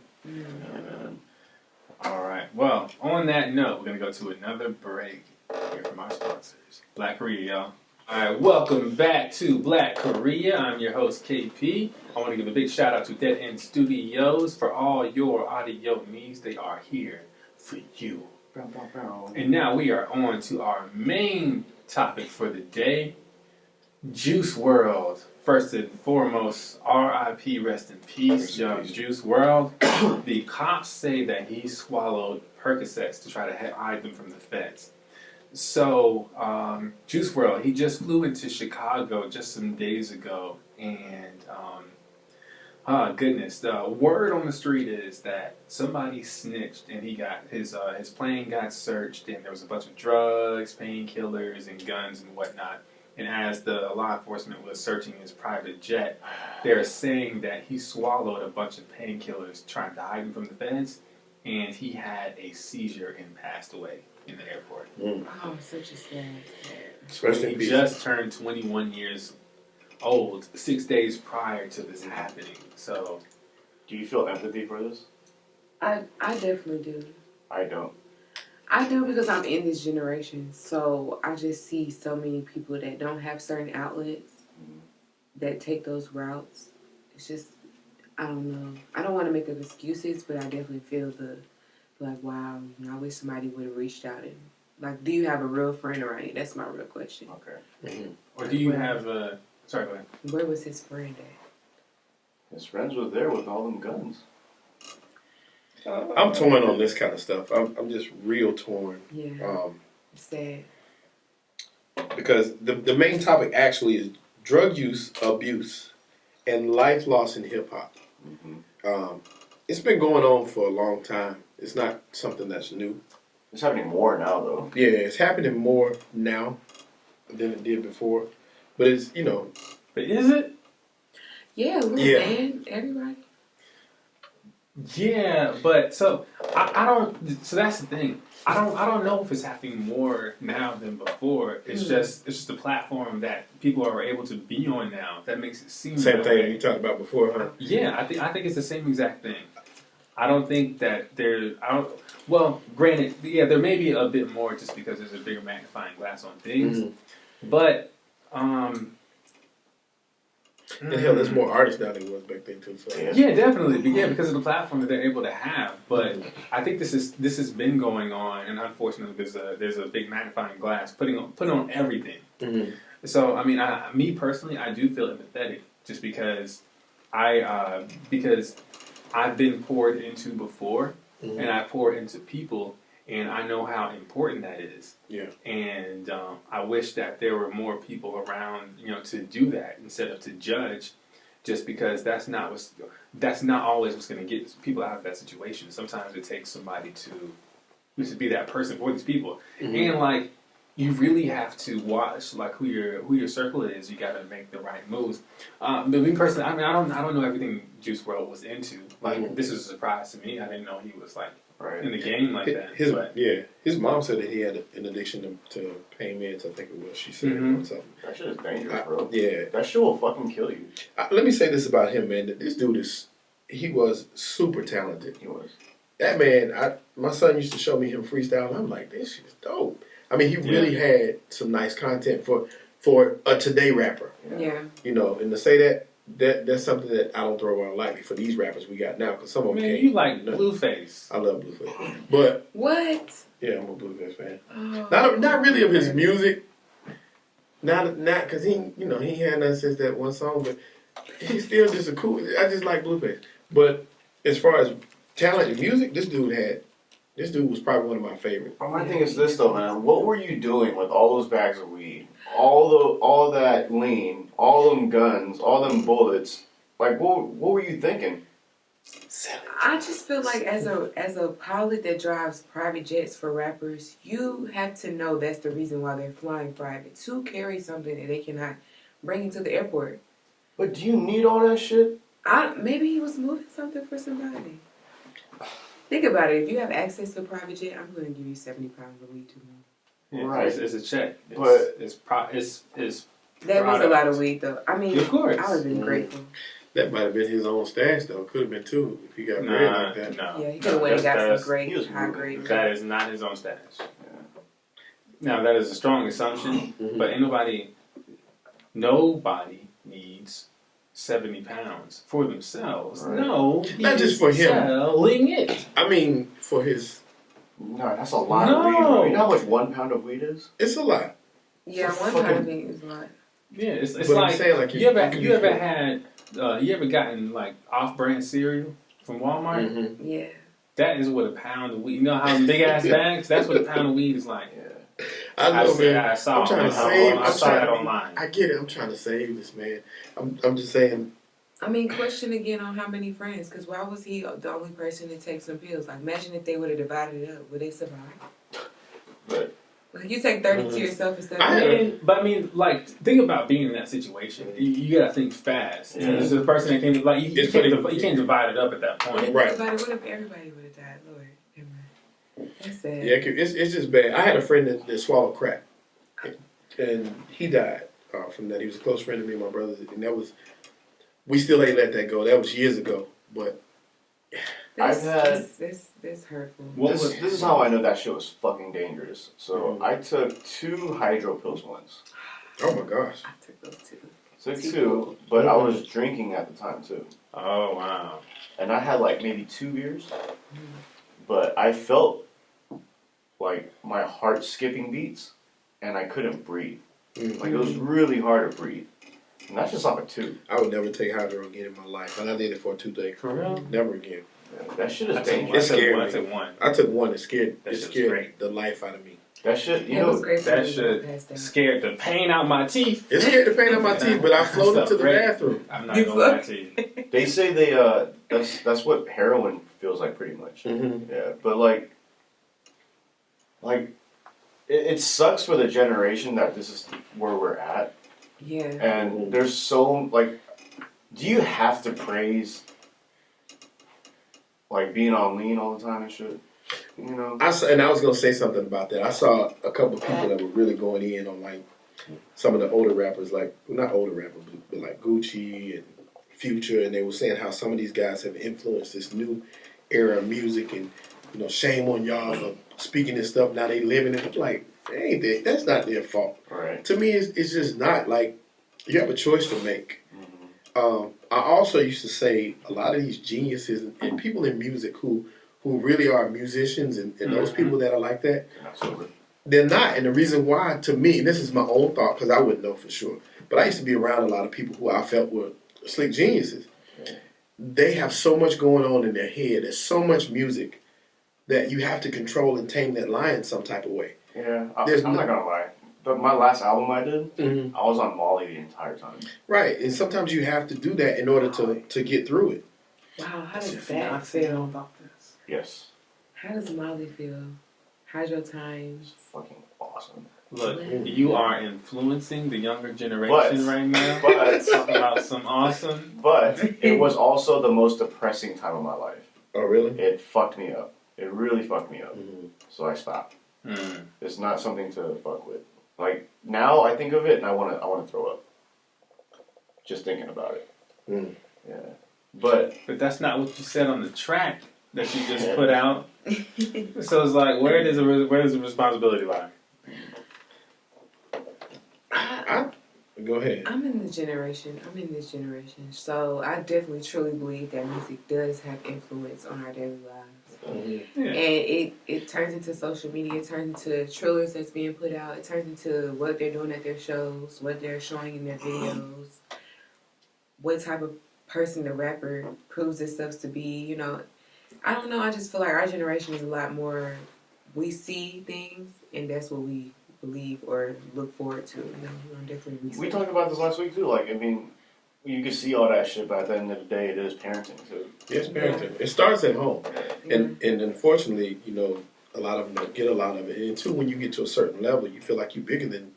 All right. Well, on that note, we're going to go to another break here from our sponsors. Black Korea, y'all. All right, welcome back to Black Korea. I'm your host, KP. I want to give a big shout out to Dead End Studios for all your audio needs. They are here for you. And now we are on to our main topic for the day, Juice WRLD. First and foremost, R.I.P. rest in peace, young Juice WRLD. The cops say that he swallowed Percocets to try to hide them from the feds. So, Juice WRLD, he just flew into Chicago just some days ago, and goodness, the word on the street is that somebody snitched, and he got his plane got searched, and there was a bunch of drugs, painkillers, and guns and whatnot. And as the law enforcement was searching his private jet, they're saying that he swallowed a bunch of painkillers trying to hide him from the feds, and he had a seizure and passed away in the airport. Oh, such a sad. Rest in He peace. just turned 21 years old 6 days prior to this happening. So, Do you feel empathy for this? I definitely do. I don't. I do because I'm in this generation, so I just see so many people that don't have certain outlets that take those routes. It's just, I don't know. I don't want to make up excuses, but I definitely feel the like, wow, I wish somebody would have reached out and like, do you have a real friend around you? That's my real question. Okay. Or do you have a? Sorry, go ahead. Where was his friend at? His friends were there with all them guns. I'm torn on this kind of stuff. I'm just real torn. Yeah. Sad. Because the main topic actually is drug use, abuse, and life loss in hip hop. It's been going on for a long time. It's not something that's new. It's happening more now, though. Yeah, it's happening more now than it did before. But it's, But is it? Yeah, we're saying everybody. Yeah, but so I don't. So that's the thing. I don't know if it's happening more now than before. It's just a platform that people are able to be on now. That makes it seem same that thing way. you talked about before, huh? Yeah, I think it's the same exact thing. I don't think that there. Well, granted, yeah, there may be a bit more just because there's a bigger magnifying glass on things, but. And hell, there's more artists now than there was back then too. So. Yeah, definitely. Yeah, because of the platform that they're able to have. But I think this has been going on, and unfortunately, there's a big magnifying glass putting on everything. So I mean, me personally, I do feel empathetic just because because I've been poured into before, and I pour into people. And I know how important that is. Yeah. And I wish that there were more people around, to do that instead of to judge, just because that's not always what's going to get people out of that situation. Sometimes it takes somebody to be that person for these people, and like you really have to watch like who your circle is. You got to make the right moves. But me personally, I mean, I don't know everything Juice WRLD was into. Like this is a surprise to me. I didn't know he was like. Right. In the game like that. His mom said that he had an addiction to pain meds. I think it was. She said or something. That shit is dangerous, bro. Yeah, that shit will fucking kill you. Let me say this about him, man. This dude he was super talented. He was. That man, my son used to show me him freestyle, and I'm like, this shit is dope. I mean, he really had some nice content for a today rapper. Yeah. And to say that's something that I don't throw around lightly for these rappers we got now, because some of them can't. You like Blueface. I love Blueface. But what? Yeah, I'm a Blueface fan. Oh, not really of his music. Not because he had nothing since that one song, but he's still just a cool. I just like Blueface. But as far as talent and music, this dude was probably one of my favorites. My thing is this though, man. What were you doing with all those bags of weed, all that lean, all them guns, all them bullets? Like, what were you thinking? I just feel like as a pilot that drives private jets for rappers, you have to know that's the reason why they're flying private, to carry something that they cannot bring into the airport. But do you need all that shit? Maybe he was moving something for somebody. Think about it. If you have access to a private jet, I'm going to give you 70 pounds of weed too. Yeah, right. It's a check. But that was a lot of weed, though. I mean, of course. I would have been grateful. That might have been his own stash, though. Could have been too if he got bread like that. No. Yeah, he could have went and got some great, high grade. That is not his own stash. Yeah. Now that is a strong assumption, but nobody needs 70 pounds for themselves. Right. No, not just for him. Selling it. I mean, for his. No, that's a lot of weed, bro. You know how much 1 pound of weed is? It's a lot. Yeah, 1 pound of weed is a lot. Yeah, it's but like, I'm saying, like you ever gotten like off-brand cereal from Walmart? Yeah. That is what a pound of weed. You know how big ass bags? That's what a pound of weed is like. Yeah. I know, man. I saw that online. I get it. I'm trying to save this, man. I'm just saying. I mean, question again on how many friends? Because why was he the only person to take some pills? Like, imagine if they would have divided it up. Would they survive? But Like, you take 30 to yourself instead of... But I mean, like, think about being in that situation. You gotta think fast. Yeah. This is the person that came, like, you can't divide it up at that point. Right. What if everybody would have died? Lord, that's sad. Yeah, it's just bad. I had a friend that swallowed crack, and he died from that. He was a close friend of me and my brother, and that was. We still ain't let that go. That was years ago, but. That's hurtful. This is how I know that shit was fucking dangerous. So I took 2 hydro pills once. Oh my gosh. I took those too. Took 2, but I was drinking at the time too. Oh, wow. And I had like maybe 2 beers. but I felt like my heart skipping beats, and I couldn't breathe. Like it was really hard to breathe. And that's just off a tube. I would never take Hydro again in my life, and I did it for a toothache. For real? Never again. Yeah, that shit is I dangerous. took one. I took one. It scared That shit was scared great. the life out of me. That shit, you It was know, great for That me to shit go past that. scared the pain out my teeth. It scared the pain out my teeth, but I floated to the Great. bathroom. I'm not gonna lie to you. they say that's what heroin feels like pretty much. Mm-hmm. Yeah, but like it sucks for the generation that this is where we're at. Yeah. And there's so like, do you have to praise like being on lean all the time and shit? You know. I was gonna say something about that. I saw a couple of people that were really going in on like some of the older rappers, like not older rappers, but like Gucci and Future, and they were saying how some of these guys have influenced this new era of music, and you know, shame on y'all for speaking this stuff. Now they living it. I'm like, ain't that? That's not their fault. Right. To me, it's just not. Like, you have a choice to make. I also used to say a lot of these geniuses and people in music who really are musicians and those people that are like that, Absolutely. they're not. And the reason why, to me, and this is my own thought because I wouldn't know for sure, but I used to be around a lot of people who I felt were slick geniuses. They have so much going on in their head. There's so much music that you have to control and tame that lion some type of way. Yeah, I'm not gonna lie. But my last album I did, I was on Molly the entire time. Right, and sometimes you have to do that in order to get through it. Wow, how does Your that fiance know feel? about this? Yes. How does Molly feel? How's your time? It's fucking awesome. Look, you are influencing the younger generation right now. But Talking about some awesome. But it was also the most depressing time of my life. Oh, really? It fucked me up. It really fucked me up. Mm-hmm. So I stopped. Mm. It's not something to fuck with. Like now, I think of it and I want to throw up. Just thinking about it. Mm. Yeah. But that's not what you said on the track that you just put out. So it's like, where does the responsibility lie? Go ahead. I'm in this generation. So I definitely truly believe that music does have influence on our daily lives. Mm-hmm. Yeah. And it turns into social media, it turns into trailers that's being put out, it turns into what they're doing at their shows, what they're showing in their videos, what type of person the rapper proves themselves to be, you know. I don't know, I just feel like our generation is a lot more, we see things and that's what we believe or look forward to. You know, definitely we talked about this last week too. Like, I mean, you can see all that shit, but at the end of the day, it is parenting too. Yes, parenting. It starts at home. And unfortunately, you know, a lot of them don't get a lot of it. And two, when you get to a certain level, you feel like you're bigger than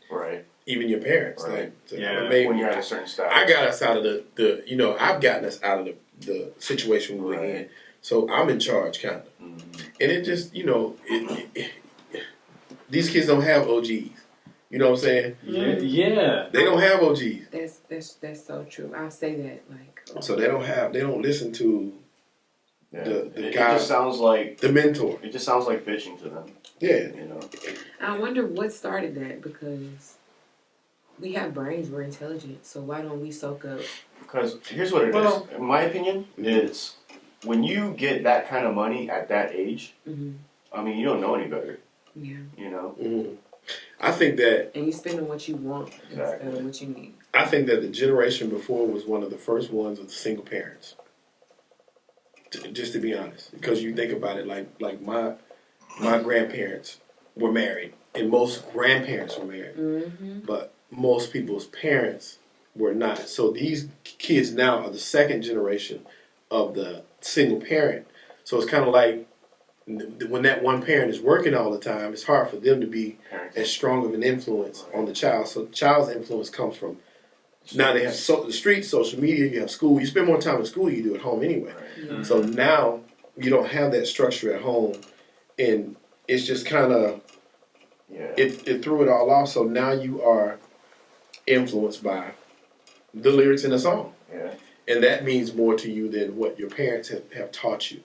even your parents. Right. Like, when you're at a certain status. I got us out of the you know, I've gotten us out of the situation we were in. So I'm in charge, kind of. Mm-hmm. And it just, you know, these kids don't have OGs. You know what I'm saying? Yeah. They don't have OGs. That's so true. I'll say that, like. So they don't listen to the guy. It just sounds like the mentor. It just sounds like bitching to them. Yeah. You know. I wonder what started that, because we have brains, we're intelligent, so why don't we soak up? Because here's what it is. In my opinion, is when you get that kind of money at that age, I mean, you don't know any better. Yeah. You know? Mm-hmm. I think that... And you spend on what you want instead of what you need. I think that the generation before was one of the first ones with single parents. Just to be honest. Because you think about it, like my grandparents were married. And most grandparents were married. Mm-hmm. But most people's parents were not. So these kids now are the second generation of the single parent. So it's kind of like when that one parent is working all the time, it's hard for them to be as strong of an influence on the child. So the child's influence comes from, now they have the streets, social media, you have school. You spend more time in school than you do at home anyway. Mm-hmm. So now you don't have that structure at home. And it's just kind of, it threw it all off. So now you are influenced by the lyrics in the song. Yeah. And that means more to you than what your parents have taught you.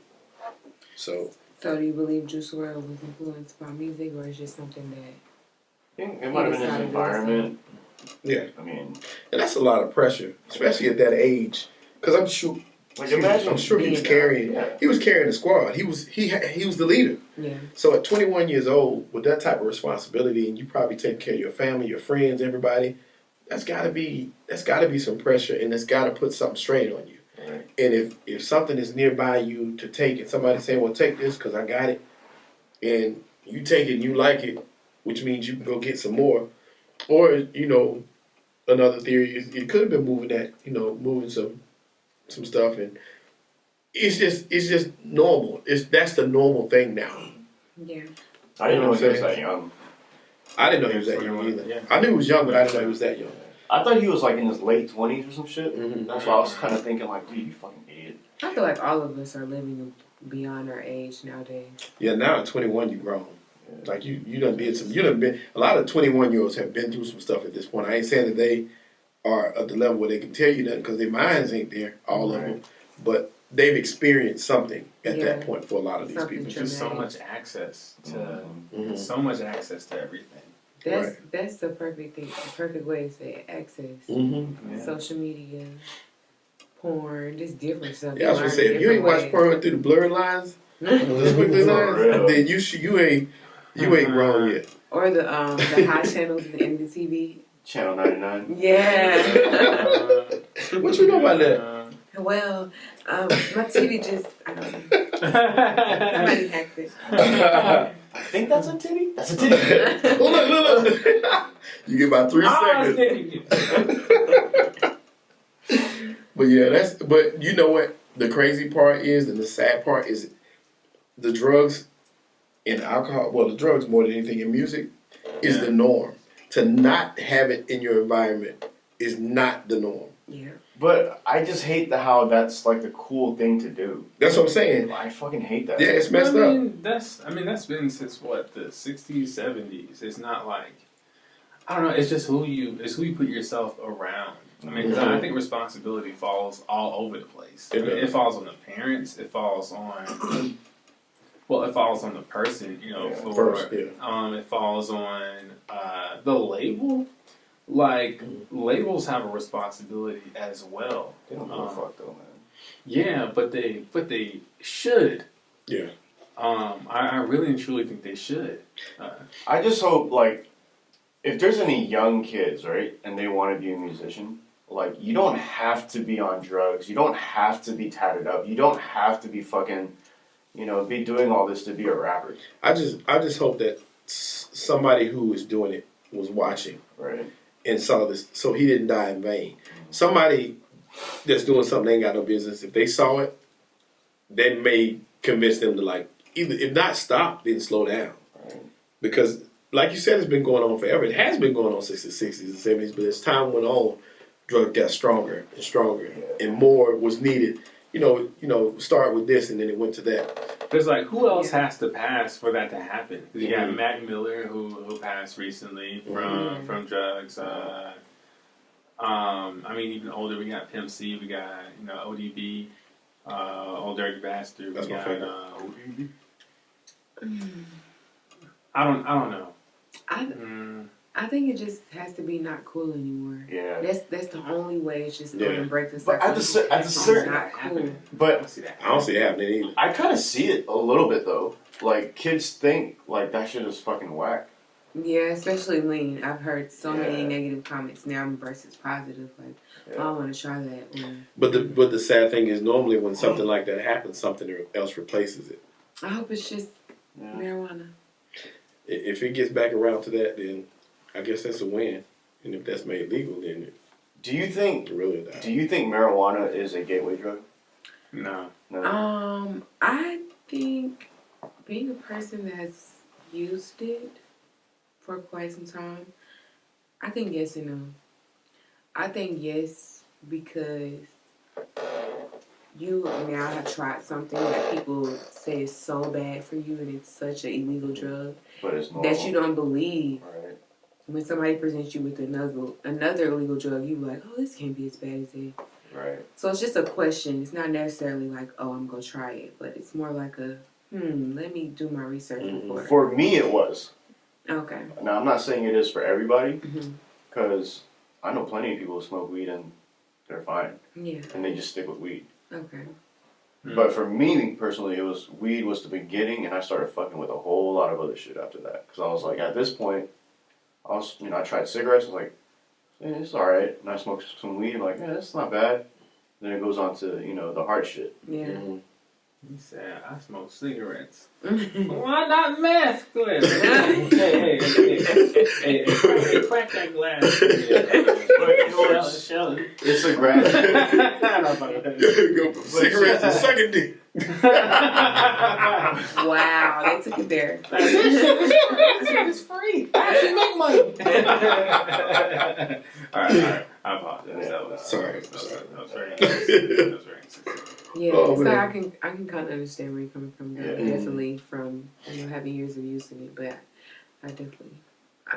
So do you believe Juice WRLD was influenced by music, or is it just something that... I think it might have been his environment. Yeah. I mean... And that's a lot of pressure, especially at that age. Because I'm sure Like imagine. I'm sure he was carrying. Yeah. He was carrying the squad. He was the leader. Yeah. So at 21 years old, with that type of responsibility, and you probably take care of your family, your friends, everybody, that's got to be some pressure, and it's got to put something straight on you. Right. And if something is nearby you to take, and somebody saying, "Well, take this because I got it," and you take it and you like it, which means you can go get some more, or another theory is it could have been moving some stuff, and it's just normal. That's the normal thing now. Yeah. I didn't know he was that young. I didn't know he was that young either. Yeah. I knew he was young, but I didn't know he was that young. I thought he was like in his late 20s or some shit. Mm-hmm. That's why I was kind of thinking like, dude, you fucking idiot. I feel like all of us are living beyond our age nowadays. Yeah, now at 21, you grown. Like you done been. A lot of 21-year-olds have been through some stuff at this point. I ain't saying that they are at the level where they can tell you that because their minds ain't there, all of them. But they've experienced something at that point for a lot of these people. Just so much access to everything. That's the perfect thing. The perfect way to say it. Access. Mm-hmm. Yeah. Social media, porn, just different stuff. Yeah, I was gonna say if you ain't watch porn through the blurred lines, the squiggly lines, then you ain't grown yet. Or the high channels in the TV. Channel 99. Yeah. What you know about that? Well, my TV just somebody hacked it. I think that's a titty. That's a titty. Look. You get about 3 seconds. But yeah, but you know what? The crazy part is, and the sad part is, the drugs and alcohol. Well, the drugs more than anything in music is the norm. To not have it in your environment is not the norm. Yeah. But I just hate how that's like the cool thing to do. That's what I'm saying. I fucking hate that. Yeah, it's messed up. That's been since what, the 60s, 70s. It's not like, I don't know. It's just who you put yourself around. I mean, 'cause I think responsibility falls all over the place. I mean, it falls on the parents. It falls on. Well, it falls on the person, it falls on the label. Like, labels have a responsibility as well. They don't give a fuck though, man. Yeah, but they should. Yeah. I really and truly think they should. I just hope, like, if there's any young kids, right, and they want to be a musician, like, you don't have to be on drugs. You don't have to be tatted up. You don't have to be fucking, be doing all this to be a rapper. I just hope that somebody who is doing it was watching, right, and saw this, so he didn't die in vain. Somebody that's doing something they ain't got no business, if they saw it, that may convince them to, like, either if not stop, then slow down, right. Because like you said, it's been going on forever. It has been going on since the 60s and 70s, but as time went on, drug got stronger and stronger, and more was needed. Start with this and then it went to that. There's like, who else has to pass for that to happen? Because you got Mac Miller who passed recently from drugs. I mean, even older, we got Pimp C, we got ODB, Old Dirty Bastard. That's my favorite. ODB. I don't know. I think it just has to be not cool anymore. Yeah. That's the only way it's just going to break the cycle. But at the certain, not cool. But I don't see it happening either. I kind of see it a little bit though. Like, kids think like that shit is fucking whack. Yeah, especially lean. I've heard so many negative comments now versus positive. Like, I don't want to try that. But the sad thing is, normally when something like that happens, something else replaces it. I hope it's just marijuana. If it gets back around to that, then I guess that's a win. And if that's made legal, then do you think marijuana is a gateway drug? No. I think being a person that's used it for quite some time, I think yes and no. I think yes because you now have tried something that people say is so bad for you and it's such an illegal drug that you don't believe. Right. When somebody presents you with another illegal drug, you be like, oh, this can't be as bad as it. Right. So it's just a question. It's not necessarily like, oh, I'm going to try it. But it's more like a, let me do my research before. For me, it was. Okay. Now, I'm not saying it is for everybody, because I know plenty of people who smoke weed and they're fine. Yeah. And they just stick with weed. Okay. But for me personally, it was weed was the beginning, and I started fucking with a whole lot of other shit after that. Because I was like, at this point, I tried cigarettes. I was like, it's all right. And I smoked some weed. I'm like, yeah, it's not bad. Then it goes on to the hard shit. Yeah. Mm-hmm. He said, I smoke cigarettes. Why not meth? Go ahead. Hey, crack that glass. Shelton. It's a grand. Go from cigarettes to sucking dick. Wow, they took it there. This shit is free. I actually make money. All right. I apologize. That was Sorry. That was very interesting. Yeah, Oh, so man. I can kind of understand where you're coming from. Though. Yeah. Definitely from having years of using it, but I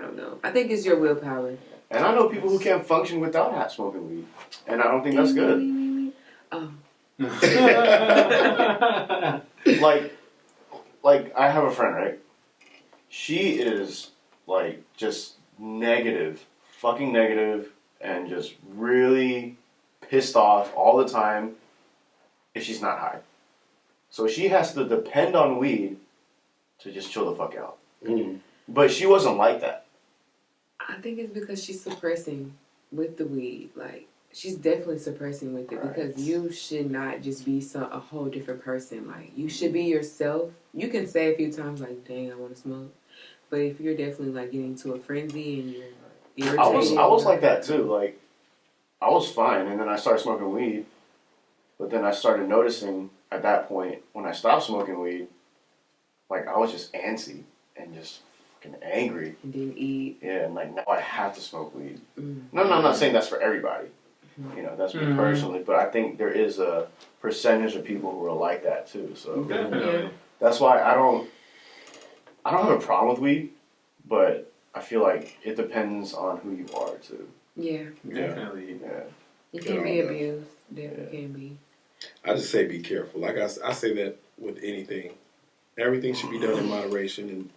don't know. I think it's your willpower. And I know people who can't function without hot smoking weed, and I don't think that's good. Oh, like I have a friend, right? She is like just negative, fucking negative, and just really pissed off all the time if she's not high. So she has to depend on weed to just chill the fuck out. Mm. But she wasn't like that. I think it's because she's suppressing with the weed. Like she's definitely suppressing with it because you should not just be a whole different person. Like you should be yourself. You can say a few times like, "Dang, I want to smoke," but if you're definitely like getting to a frenzy and you're irritated, I was like that too. Like I was fine, and then I started smoking weed. But then I started noticing at that point when I stopped smoking weed, like I was just antsy and just fucking angry. and didn't eat. Yeah, and like now I have to smoke weed. Mm. No, I'm not saying that's for everybody. That's me personally. But I think there is a percentage of people who are like that too. So Definitely. that's why I don't have a problem with weed, but I feel like it depends on who you are too. Yeah, Definitely. Yeah. it can be abused. Definitely can be. I just say be careful. Like I say that with anything. Everything should be done in moderation and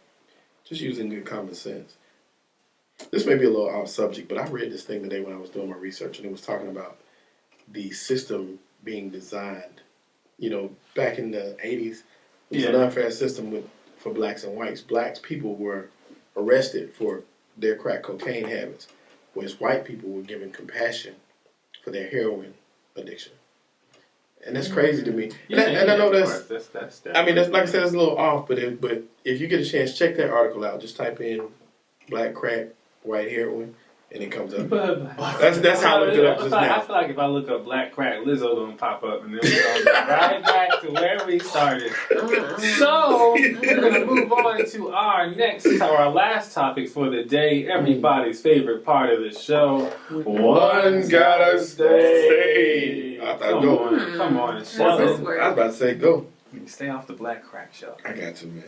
just using good common sense. This may be a little off subject, but I read this thing today when I was doing my research, and it was talking about the system being designed. Back in the 80s, it was an unfair system for blacks and whites. Blacks people were arrested for their crack cocaine habits, whereas white people were given compassion for their heroin addiction. And that's crazy to me. And I know that's I mean, that's like I said, it's a little off, but if you get a chance, check that article out. Just type in black crack, white heroin, and it comes up. That's how I looked it up just now. I feel like if I look up black crack, Lizzo gonna pop up, and then we're gonna go right back to where we started. So we're gonna move on to our last topic for the day. Everybody's favorite part of the show. One gotta stay. I thought go. Come on, I was Shelton. about to say go. Stay off the black crack show. I got to, man.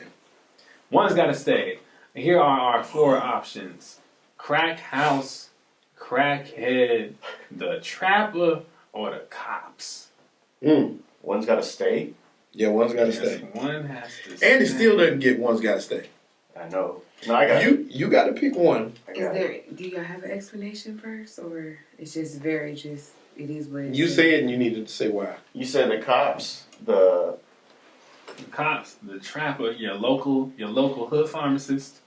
One's gotta stay. Here are our 4 options: crack house, crackhead, the trapper, or the cops. One's got to stay. Yeah, one's got to Yes, stay. one has to stay. And it still doesn't get one's got to stay. I know. No, I got You got to pick one. Do y'all have an explanation first, or it's just it is what it is? You say it, and you need to say why. You said the cops, the cops, the trapper, your local hood pharmacist,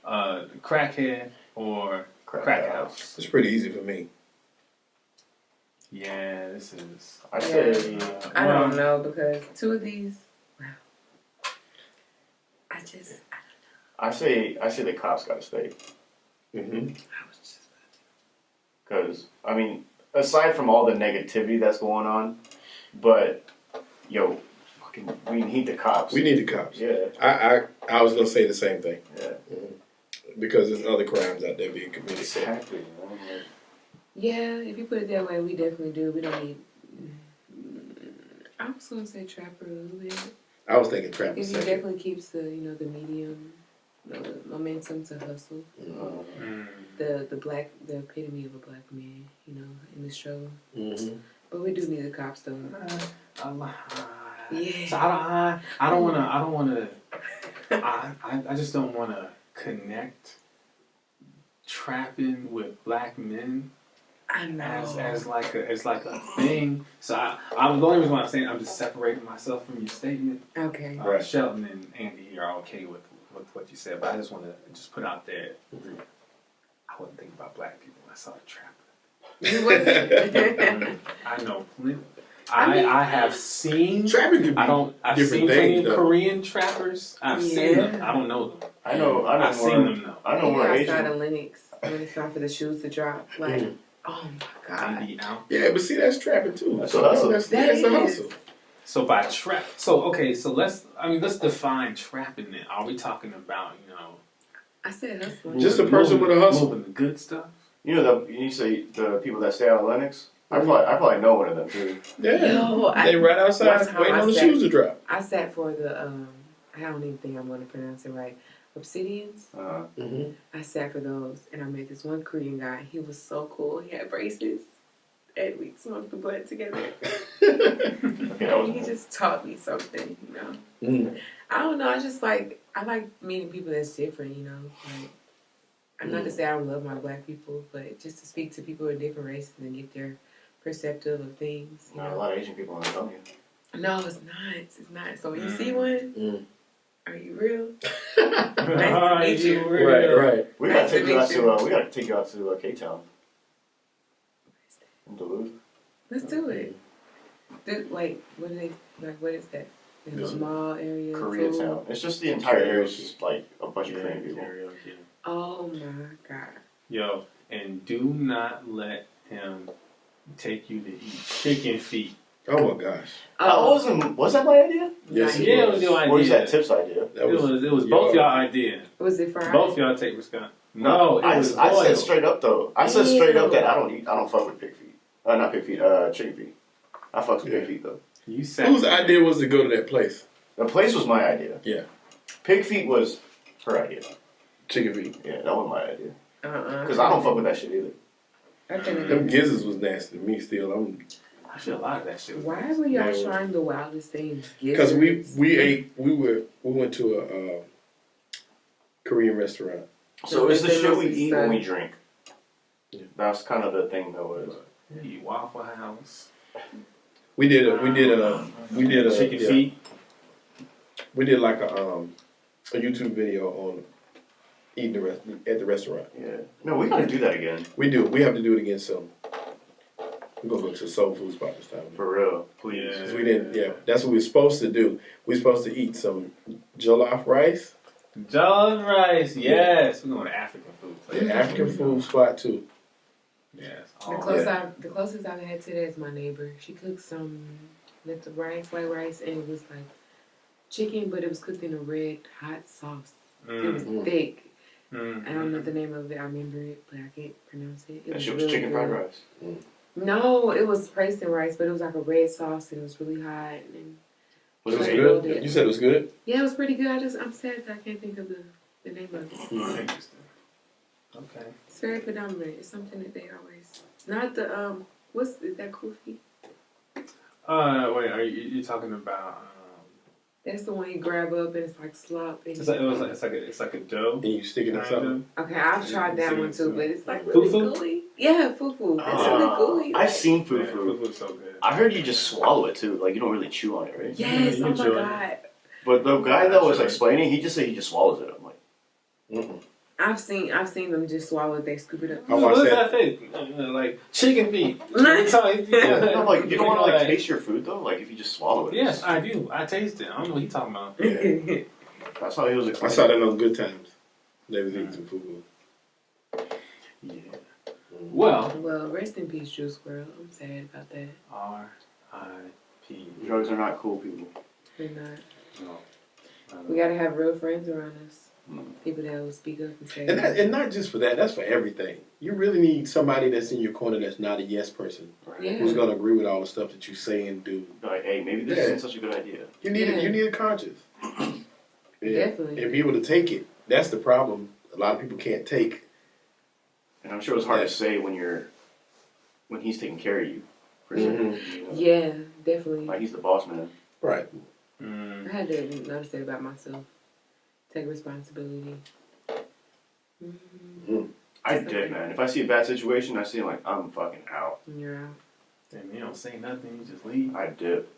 the crackhead, or crack house. It's pretty easy for me. Yeah, this is. I say. I don't know because 2 of these. Wow. I say the cops got to stay. Mm-hmm. Because I mean, aside from all the negativity that's going on, but we need the cops. We need the cops. Yeah. I was gonna say the same thing. Yeah. Because there's other crimes out there being committed. Exactly. Yeah, if you put it that way, we definitely do. We don't need. I was gonna say trapper a little bit. I was thinking trapper. Because he definitely keeps the the medium, the momentum to hustle. The epitome of a black man, in the struggle. Mm-hmm. But we do need the cops though. Yeah. So I don't wanna. I just don't wanna connect trapping with black men. I know. as like a thing. So I'm the only reason why I'm saying I'm just separating myself from your statement. Okay. Right. Shelton and Andy here are okay with what you said, but I just want to just put out there. I wasn't thinking about black people when I saw the trapper. You wasn't. I know plenty. I mean- I have seen. Trapping could be I've different seen plenty things, of though. Korean trappers. I've seen them. I don't know them. I know I've more. seen them though. I know Maybe more outside Asian. of Lennox when it's time for the shoes to drop. Like, oh my god. Maybe out. Yeah, but see, that's trapping too. That's a hustle. That's a That hustle. is. So by trap. So okay. So let's define trapping. Then are we talking about I said hustling. Just a person with a hustle. moving the good stuff? You know, you say the people that stay out of Lennox. I probably know one of them too. Yeah, Yo, they right one outside time waiting I on the sat- shoes to drop. I sat for the I don't even think I'm going to pronounce it right. Obsidians. Mm-hmm. I sat for those, and I met this one Korean guy. He was so cool. He had braces, and we smoked the blunt together. And he just taught me something, I don't know. I like meeting people that's different, Like, I'm not to say I don't love my black people, but just to speak to people of different races and get their perspective of things. Not a lot of Asian people in Antonio. No, it's not. It's not. So when you see one, are you real? Nice to meet you. Right. We Nice gotta to take you out meet to. We gotta take you out to K-Town. In Duluth. Let's do it. What is that? In the This- mall area? Koreatown. It's just the entire area is just like a bunch of Korean people. Karaoke. Oh my god. Yo, and do not let him take you to eat chicken feet. Oh my gosh. Was that my idea? Yes, Nice. it Yeah, it was your idea. Or is that Tip's idea? That It was both y'all idea. Was it fried? Both y'all take Wisconsin. No, it I was said boiled. straight up though. I said straight up Ew. that I don't fuck with pig feet. Not pig feet. Chicken feet. I fuck with pig feet though. You said Whose idea was to go to that place? The place was my idea. Yeah. Pig feet was her idea. Chicken feet. Yeah, that was my idea. Uh-uh. Because I don't fuck with that shit either. I couldn't Them do it. gizzards was nasty to me still. I feel a lot of that shit. was Why nice. were y'all Yeah. trying the wildest things? Because we Gizzards? went to a Korean restaurant. So it's the They shit we mostly eat when we serve- drink. Yeah. That's kind of the thing that was. You eat Waffle House. We did a chicken yeah. feet. We did like a YouTube video on eating at the restaurant. Yeah. No, we gotta do that again. We do. We have to do it again soon. We're gonna go to a soul food spot this time. For real. Please. Yeah. 'Cause we didn't. Yeah, that's what we were supposed to do. We were supposed to eat some jollof rice. John Rice. Yes. We're going to African food place. The African food spot too. Yes. The, Oh, the closest I've had to that is my neighbor. She cooked some with the rice, white rice, and it was like chicken, but it was cooked in a red hot sauce. It was thick. I don't know the name of it. I remember it, but I can't pronounce it. That shit was chicken fried rice. No, it was praised in rice, but it was like a red sauce, and it was really hot. And Was It was it Like, good. You said it was good. yeah, it was pretty good. I'm sad that I can't think of the name of it. Interesting. Okay. It's very predominant. It's something that they always not the is that kufi? Wait, are you talking about? That's the one you grab up and it's like slop. And It's like a dough. And you stick it in kind something. of. okay, I've tried that one too, but it's like really Fufu? gooey. Yeah, fufu. That's really gooey. I've seen Yeah, fufu. fufu's so good. I heard you just swallow it too. Like you don't really chew on it, right? Yes. You Oh my enjoy it. god. But the guy that was Sure. explaining, he just said he just swallows it. I'm like, I've seen them just swallow it. They scoop it up. I watched What does that. that thing? Like chicken feet. I'm like, you don't want to like taste your food though. Like if you just swallow it. Yes, I do. I taste it. I don't know what he's talking about. That's how he was I explaining. saw that on Good Times. They was eating some food. Yeah. Well, Well, rest in peace, Juice WRLD. I'm sad about that. R.I.P. Drugs are not cool, people. We're not. No. We gotta have real friends around us. Mm. People that will speak up and say. And not just for that. That's for everything. You really need somebody that's in your corner that's not a yes person, Right. Yeah. who's gonna agree with all the stuff that you say and do. Like, hey, maybe this Yeah. isn't such a good idea. You need Yeah. you need a conscience. Definitely. And be able to take it. That's the problem. A lot of people can't take. And I'm sure it's hard Yeah. to say when he's taking care of you. For sure. You know? Yeah, definitely. Like he's the boss man. Right. Mm. I had to notice it about myself. Take responsibility. Mm-hmm. I did, man. If I see a bad situation, I see it like, I'm fucking out. You're out. Damn, you don't say nothing, you just leave. I dip.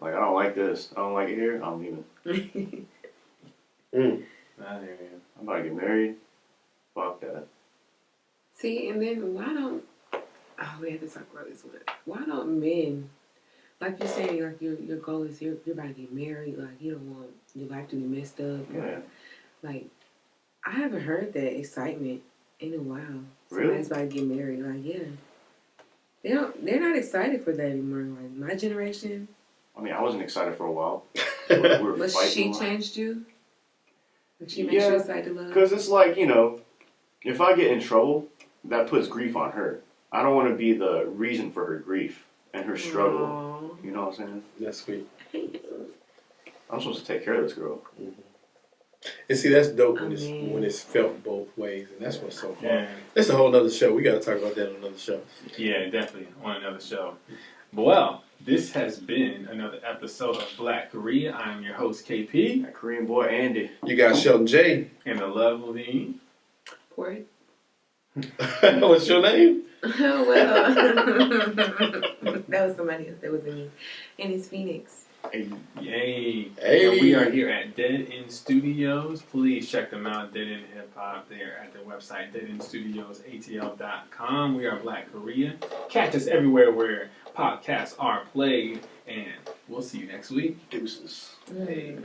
Like, I don't like this. I don't like it here. I'm leaving. I hear you. I'm about to get married. Fuck that. See, and then why don't? Oh, we have to talk about this one. Why don't men, like you're saying, like your goal is you're about to get married. Like you don't want your life to be messed up. Yeah. Like I haven't heard that excitement in a while. Really? Somebody's about to get married. Like yeah, they're not excited for that anymore. Like my generation. I mean, I wasn't excited for a while. We're But fighting she a lot. changed you. Like she makes you excited to love. Because it's like, you know, if I get in trouble, that puts grief on her. I don't want to be the reason for her grief and her struggle. Aww. You know what I'm saying? That's sweet. I'm supposed to take care of this girl. And see, that's dope Oh, when it's felt both ways, and that's what's so fun. Yeah. That's a whole nother show. We got to talk about that on another show. Yeah, definitely on another show. But well, this has been another episode of Black Korea. I'm your host, KP. That Korean boy, Andy. You got Shelton J. And the lovely... Port. What's your name? Oh well. That was somebody else. That wasn't me. And it's Phoenix. Yay. Hey. And we are here at Dead End Studios. Please check them out, Dead End Hip Hop. They're at their website, deadendstudiosatl.com. We are Black Korea. Catch us everywhere where podcasts are played. And we'll see you next week. Deuces. Hey.